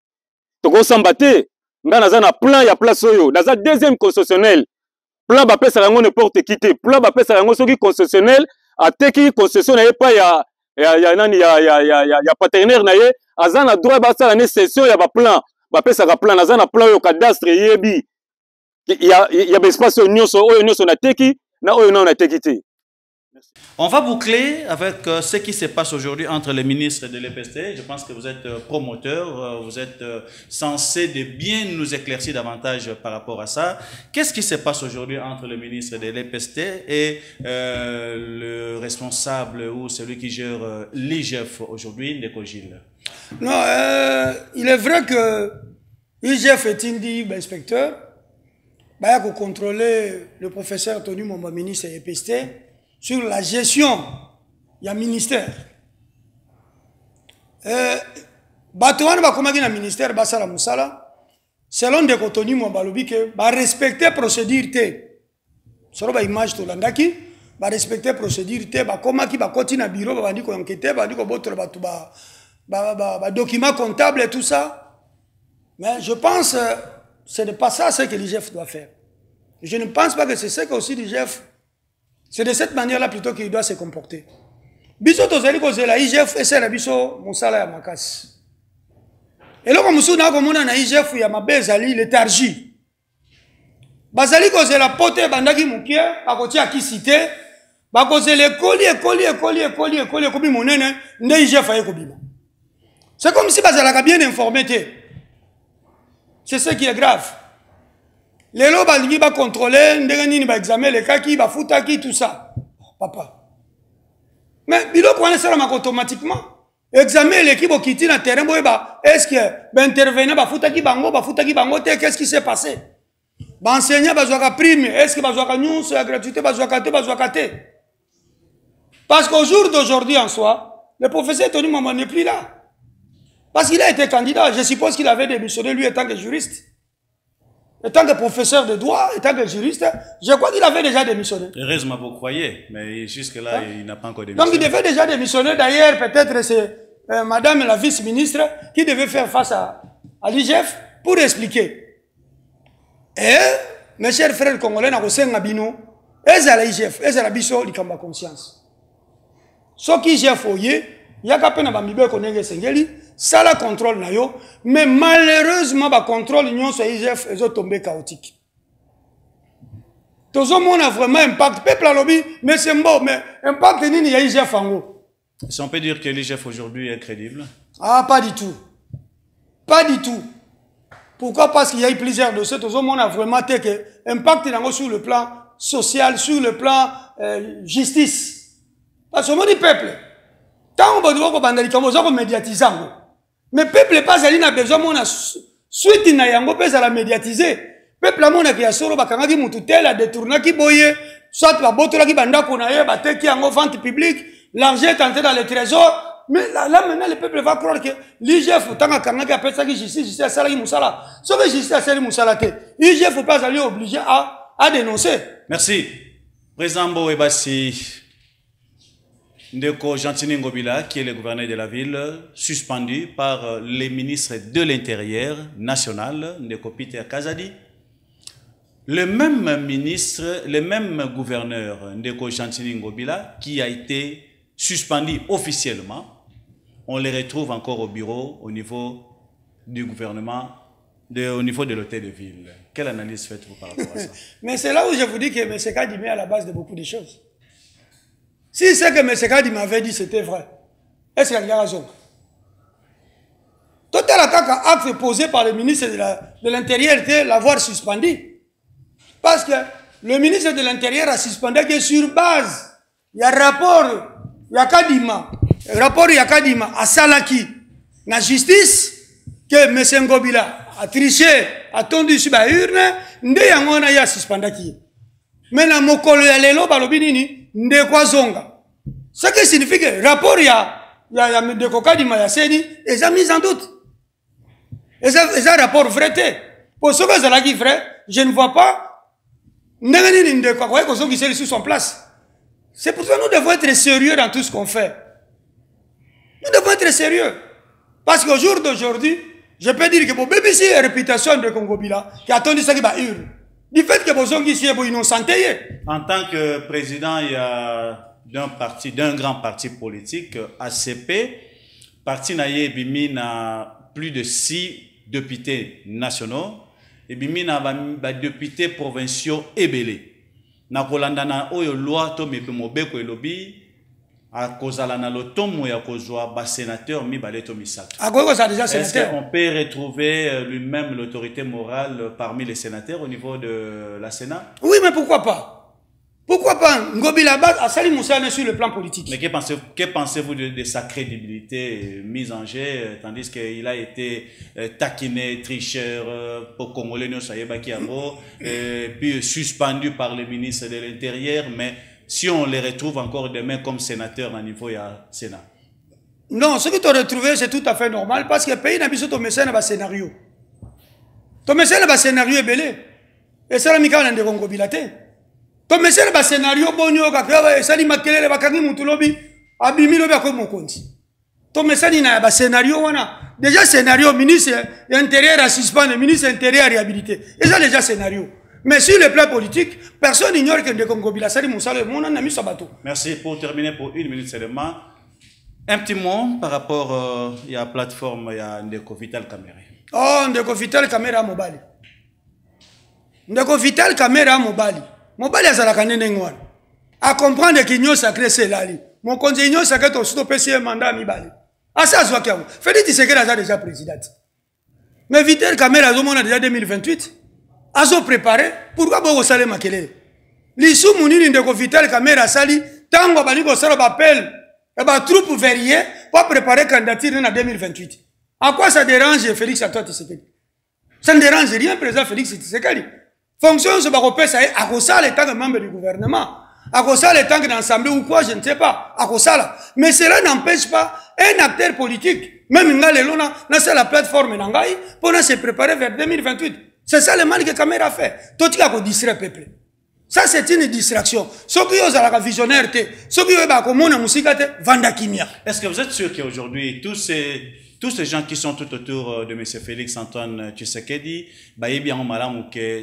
to ko samba te nga naza na plan ya place oyo naza deuxième concessionnaire plan ba pesa yango n'importe qui te plan ba pesa yango soki concessionnaire ateki concession na ye pa ya partenaire na ye aza na droit ba sala ne cession ya ba plan ba pesa ka plan naza na plan yo cadastre yebi il y a des espaces na teki na oyo na teki te. On va boucler avec ce qui se passe aujourd'hui entre les ministres de l'EPST. Je pense que vous êtes promoteur, vous êtes censé de bien nous éclaircir davantage par rapport à ça. Qu'est-ce qui se passe aujourd'hui entre le ministre de l'EPST et le responsable ou celui qui gère l'IGF aujourd'hui, Ndeko Gilles? Non, il est vrai que l'IGF est un inspecteur. Il faut contrôler le professeur Tony Momba, ministre et EPST, sur la gestion du ministère. Batouane va comme un ministère Basala Moussala, selon des Tony Momba Lobi que va respecter la procédure T. Selon l'image de l'Andaki, va respecter la procédure T, va comme qui va continuer à bureau, va dire qu'on enquête, va dire qu'on va document comptable et tout ça. Mais je pense que ce n'est pas ça ce que l'IGF doit faire. Je ne pense pas que c'est ce que aussi l'IGF. C'est de cette manière-là plutôt qu'il doit se comporter. Biso tozali kozela IGF esala biso mosala ya makasi. Eloko musu na komona na IGF ya mabe ezali léthargie. Bazali kozela pote bandaki mukie bakotia kisite bakozela ekoli kobi monene nde IGF aye kobima. C'est comme si bazalaka bien informé te. C'est ce qui est grave. Les lots balingi ba contrôler ndenge nini ba examiner les kaki ba futaki tout ça. Papa. Mais biloko wana sala automatiquement. Examiner l'équipe au kiti na terrain boyeba est-ce que ba intervenir ba futaki bango te qu'est-ce qui s'est passé? Ba enseignant ba zwaka prime est-ce que ba zwaka nyonso ya gratuité ba zwaka te. Parce qu'au jour d'aujourd'hui en soi, le professeur Tony Momba n'est plus là. Parce qu'il a été candidat, je suppose qu'il avait démissionné lui étant que juriste. Étant que professeur de droit, étant que juriste, je crois qu'il avait déjà démissionné. Heureusement, vous croyez, mais jusque-là, il n'a pas encore démissionné. Donc il devait déjà démissionner. D'ailleurs, peut-être c'est madame la vice-ministre qui devait faire face à l'IGF pour expliquer. Et, mes chers frères congolais, na kosenga ngabino, eza la IGF, eza la biso likamba conscience. Ce qui IGF oye, yaka pena bamibe konenge sengeli, ça la contrôle na yo, mais malheureusement ba contrôle l'union sur IGF est tombé chaotique. Tout le monde a vraiment impact. Peuple a lobby, mais c'est bon, mais impact nini ya IGF en haut. Si on peut dire que l'IGF aujourd'hui est crédible? Ah, pas du tout. Pas du tout. Pourquoi? Parce qu'il y a eu plusieurs dossiers. Tout le monde a vraiment été que impact sur le plan social, sur le plan justice. Parce que le peuple, tant on doit médiatiser. Mais le peuple n'est pas allé n'a besoin de suite na yango pesa la médiatiser. Peuple la mona ki ya solo bakanga ki mututela détourna ki boye soit ba botola ki banda kona ye ba te ki yango vente publique, l'argent est entré dans le trésor. Mais là maintenant le peuple va croire que l'IGF tanga kanga ki appelle ça qui justice à sala ki musala. Sauf que justice à sala musala te. IGF faut pas aller obligé à dénoncer. Merci. Président Boebassi Ndeko Gentini Ngobila, qui est le gouverneur de la ville, suspendu par les ministres de l'Intérieur national, Ndeko Peter Kazadi. Le même ministre, le même gouverneur, Ndeko Gentini Ngobila, qui a été suspendu officiellement, on les retrouve encore au bureau au niveau du gouvernement, au niveau de l'hôtel de ville. Quelle analyse faites-vous par rapport à ça? Mais c'est là où je vous dis que M. Kadi met à la base de beaucoup de choses. Si ce que M. Kadi m'avait dit c'était vrai, est-ce qu'il y a raison? Tout acte posé par le ministre de l'Intérieur était l'avoir suspendu. Parce que le ministre de l'Intérieur a suspendu que sur base, il y a rapport, il y a Kadima, à Salaki, la justice, que M. Ngobila a triché, a tondu sur la urne, nde yangona ya suspendu. Mais na mokolo ya lelo balobinini nde kwa zonga. Ce qui signifie que rapport ya Ndeko Kadima ya seni est mis en doute. Et ça rapport vrai te. Pour ce que ça qui vrai, je ne vois pas ndengani Ndeko kwa ko qui est sur son place. C'est pour ça que nous devons être sérieux dans tout ce qu'on fait. Nous devons être sérieux. Parce qu'au jour d'aujourd'hui, je peux dire que pour BBC la réputation de Congobila qui a attendu ça qui va hurler. Du fait que vos ici est innocenté. En tant que président, il y a d'un grand parti politique, ACP, parti naïe bimi na plus de 6 députés nationaux et bimi na ba députés provinciaux ebele. Na kolanda na oyo loi to mepe mobeko elobi a kozala na lotomo ya kozwa ba sénateur mi baleto misato. Est-ce qu'on peut retrouver lui-même l'autorité morale parmi les sénateurs au niveau de la Sénat? Oui, mais pourquoi pas? Pourquoi pas Ngobi Labat a sali Moussane sur le plan politique? Mais que pensez-vous de sa crédibilité mise en jeu, tandis qu'il a été taquiné, tricheur, pour Congolais, puis suspendu par le ministre de l'Intérieur, mais si on les retrouve encore demain comme sénateur à niveau du Sénat? Non, ce que tu as retrouvé, c'est tout à fait normal, parce que le pays n'a pas de scénario. Tu as un scénario est belé. Et ça, l'amical a un Ngobi Laté. Comme c'est le scénario bonio kakaba esali makelele bakangi mutulobi abimi lobi ako mokonzi. To mesani na ba scénario wana déjà scénario ministre intérieur à suspendre ministre intérieur à réhabiliter. Et ça déjà scénario. Mais sur le plan politique, personne n'ignore que Ndeko Ngobi la sali Moussa le monde a mis sabato. Merci pour terminer pour 1 minute seulement. Un petit mot par rapport à la plateforme Ndeko Vital Kamere. Oh Ndeko Vital Kamere mobali. Ndeko Vital Kamere mobali. Mobali azalaka nene ngwana. A comprendre que l'union sacrée c'est lali. Mon conseil union sacrée to stopper ce mandat mibali. Asa azwa kiamu. Félix Tshisekedi a déjà président. Mais Vital Kamere azomona déjà 2028. Azo préparé pourquoi boko sale makelele. Lisu munini Ndeko Vital Kamere asali tango bali ko sala appel et ba troupe verrier pour préparer candidature en 2028. À quoi ça dérange Félix Antoine Tshisekedi? Ça ne dérange rien président Félix Tshisekedi. Fonction ce baropé ça est à cause le tant que membre du gouvernement, à cause le tant que d'ensemble ou quoi je ne sais pas, à cause là. Mais cela n'empêche pas un acteur politique, même dans les lona, dans la plateforme nangai, pour se préparer vers 2028. C'est ça le mal que Kamere a fait. Tout qui a distrait le peuple. Ça c'est une distraction. Ceux qui ont la visionnaire, ceux qui ont comme on a musique, vanda kimia. Est-ce que vous êtes sûr qu'aujourd'hui tous ces gens qui sont tout autour de M. Félix Antoine Tshisekedi,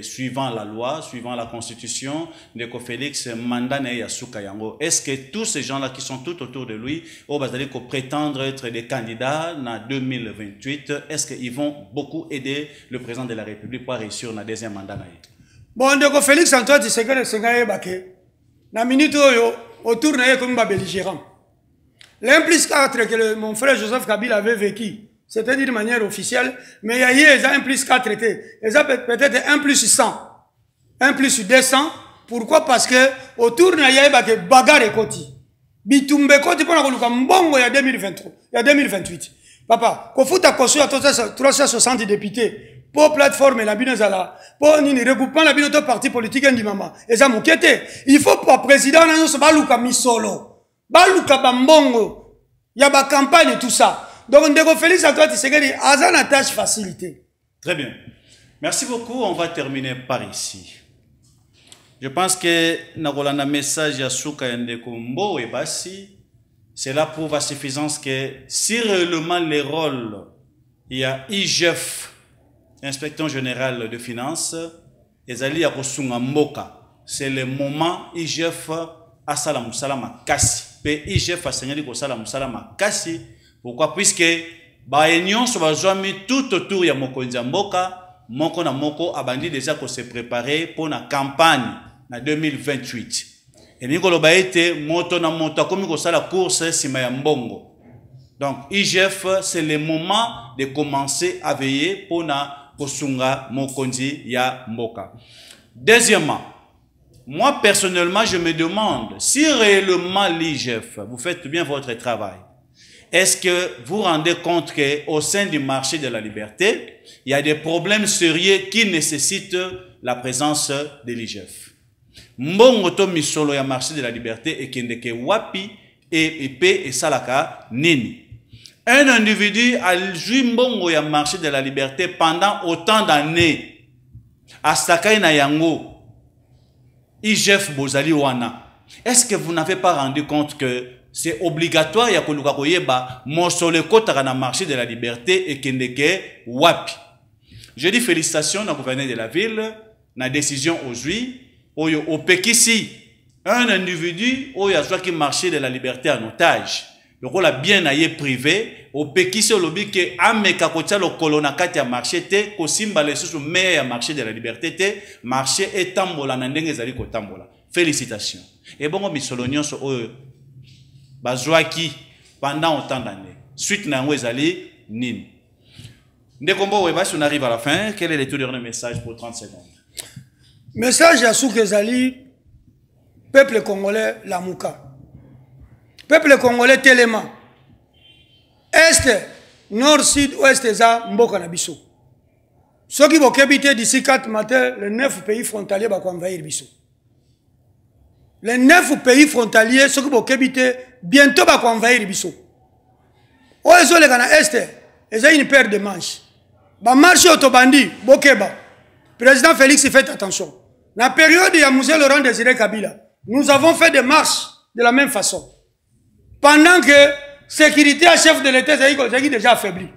suivant la loi, suivant la constitution, Ndeko Félix mandat yasuka yango. Est-ce que tous ces gens-là qui sont tout autour de lui, prétendre être des candidats en 2028, est-ce qu'ils vont beaucoup aider le président de la République pour réussir le deuxième mandat? Bon, Ndeko Félix Antoine Tshisekedi sengaye bake. Na minute autour na comme belligérant. L'1 plus 4 que mon frère Joseph Kabila avait vécu, c'était d'une manière officielle, mais il y a eu 1 plus 4 était. Ils ont peut-être 1 plus 100, 1 plus 200. Pourquoi? Parce que autour de il y a eu bagarre et koti. Bitumbe koti pour la mbongo il y a 2023, il y a 2028. Papa, Kofuta Kosu a 360 députés pour plateforme la binezala, pour ni regroupement la binoto parti politique indimama. Et ça m'inquiète. Il faut pas président na se baluka misolo. Baluka bambongo, il y a ba campagne et tout ça. Donc Ndeko Félix Antoine Tshisekedi a une tâche facilitée. Très bien. Merci beaucoup. On va terminer par ici. Je pense que Nagolana message à Souka Ndeko Mbo et Bassi, cela prouve à suffisance que si réellement les rôles, il y a IGF, inspecteur général de finances, et Zali Akosunga Mboka, c'est le moment IGF a salam salama kasi. IGF a signalé que salam salama kasi. Pourquoi? Puisque ba union so bazwami tout autour ya mokonzi mboka, moko na moko abandi déjà ko se préparer pour la campagne na 2028. Et nikolo ba été moto na moto comme ko sala course sima ya mbongo. Donc IGF c'est le moment de commencer à veiller pour na kosunga mokonzi ya mboka. Deuxièmement, moi, personnellement, je me demande si réellement l'IGF, vous faites bien votre travail. Est-ce que vous rendez compte qu'au sein du marché de la liberté, il y a des problèmes sérieux qui nécessitent la présence de l'IGF? Mbongo to misolo ya marché de la liberté et kendeke wapi et salaka nini. Un individu a joué mbongo ya marché de la liberté pendant autant d'années. Astakai na yango. IGF Bozali Wana. Est-ce que vous n'avez pas rendu compte que c'est obligatoire ya koluka koyeba mosole kota na marché de la liberté et kendeke wapi? Je dis félicitations au gouverneur de la ville, na décision aujourd'hui, au Pekisi, un individu oyo a qui marché de la liberté en otage. Le rôle a bien aillé privé, au Pekisi au lobby que ameka kotia lo kolona kati ya marché te, ko simba le sous meilleur marché de la liberté te, marché et tambola na ndenge ezali ko tambola. Félicitations. Et bon misolonion so oyo bazwaki pendant autant d'années. Suite na ngo ezali nini. Ndekombo webasi on arrive à la fin, quel est le tout dernier message pour 30 secondes? Message à Souk ezali peuple congolais Lamuka. Peuple congolais Téléma. Est, nord, sud, ouest, za mboka na biso. Ceux qui vont habiter d'ici 4 matins, les 9 pays frontaliers vont envahir biso. Les 9 pays frontaliers, ceux qui vont habiter, bientôt vont envahir biso. Oh, ils ont les gars à est, ils ont une paire de manches. Ba marche autobandi, bokeba. Président Félix, faites attention. Dans la période de Yamouzé Laurent Désiré Kabila, nous avons fait des marches de la même façon. Pendant que sécurité à chef de l'État est déjà affaibli.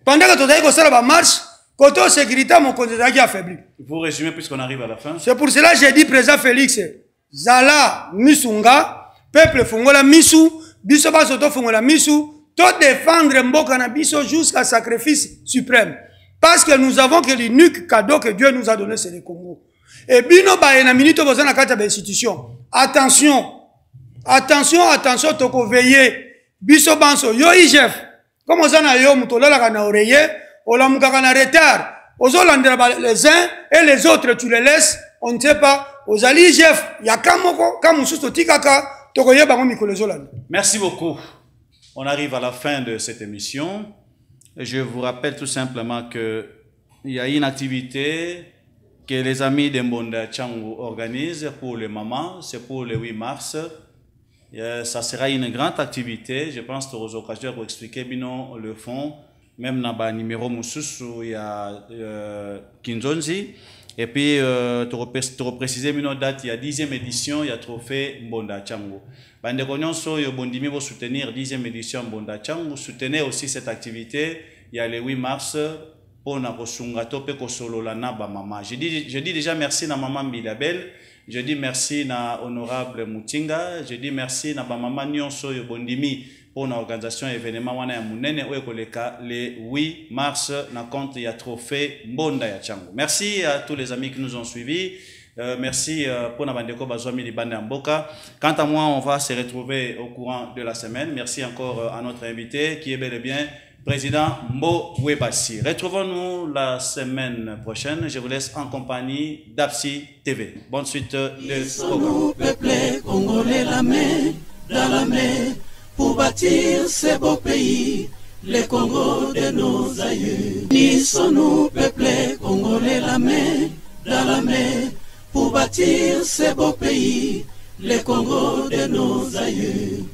Pendant que tout le monde a marche, côté sécurité, mon conseil est affaibli. Vous résumez puisqu'on arrive à la fin. C'est pour cela que j'ai dit, président Félix, Zala, Misunga, peuple Fungola, Misu, Bisoba Soto Fungola, Misu, tout défendre Mboka na biso jusqu'à sacrifice suprême. Parce que nous avons que l'unique cadeau que Dieu nous a donné, c'est le Congo. Et bino ba na minute besoin na kata institution. Attention. Attention, attention, toko veiller. Biso banso yo IGF. Comme on a yo mutola kana oreiller, ola mukaka na retard. Ozo landera les uns et les autres tu les laisses, on ne sait pas. Aux ali IGF, ya kamoko kamususto tikaka toko yeba ngo mikolo zolanda. Merci beaucoup. On arrive à la fin de cette émission. Je vous rappelle tout simplement qu'il y a une activité que les amis de Mbonda Tchangu organisent pour les mamans. C'est pour le 8 mars. Ça sera une grande activité. Je pense que aux occasions pour expliquer bien le fond. Même dans le numéro Moussousou, il y a Kinzonzi. Et puis, pour préciser une date, il y a 10e édition, il y a trophée Mbonda Tchangu. Bande Konyonso, yo bondimi vont soutenir 10e édition Mbonda Tchangu. Soutenez aussi cette activité. Il y a le 8 mars pour na kosunga tope kosolo la na ba mama. Je dis déjà merci na maman Bilabel. Je dis merci na honorable Mutinga. Je dis merci na ba mama nyonso yo bondimi pour na organisation événement wana ya munene oyo koleka le 8 mars na compte ya trophée Mbonda ya Tchangu. Merci à tous les amis qui nous ont suivis. Merci pour Nabandeko Bazwami Libanda Mboka. Quant à moi, on va se retrouver au courant de la semaine. Merci encore à notre invité qui est bel et bien président Mbo Webassi. Retrouvons-nous la semaine prochaine. Je vous laisse en compagnie d'Apsi TV. Bonne suite de programme. Peuple congolais, la main dans la main pour bâtir ce beau pays, le Congo de nos aïeux. Unissons-nous, peuple congolais, la main dans la main pour bâtir ce beau pays, le Congo de nos aïeux.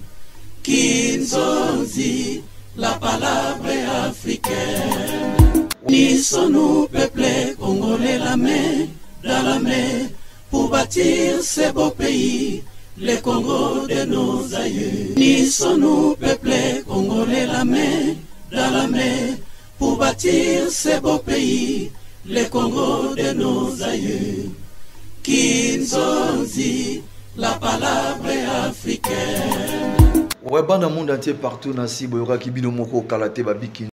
Kinzonzi, la palabra africaine. Unissons-nous, peuple congolais, la main dans la main pour bâtir ce beau pays, le Congo de nos aïeux. Unissons-nous, peuple congolais, la main dans la main pour bâtir ce beau pays, le Congo de nos aïeux. Kinzonzi, la palabra africaine. Ouais, dans le monde entier, partout, Nasi, Boyora, Kibino, Moko, Kalate, Babiki.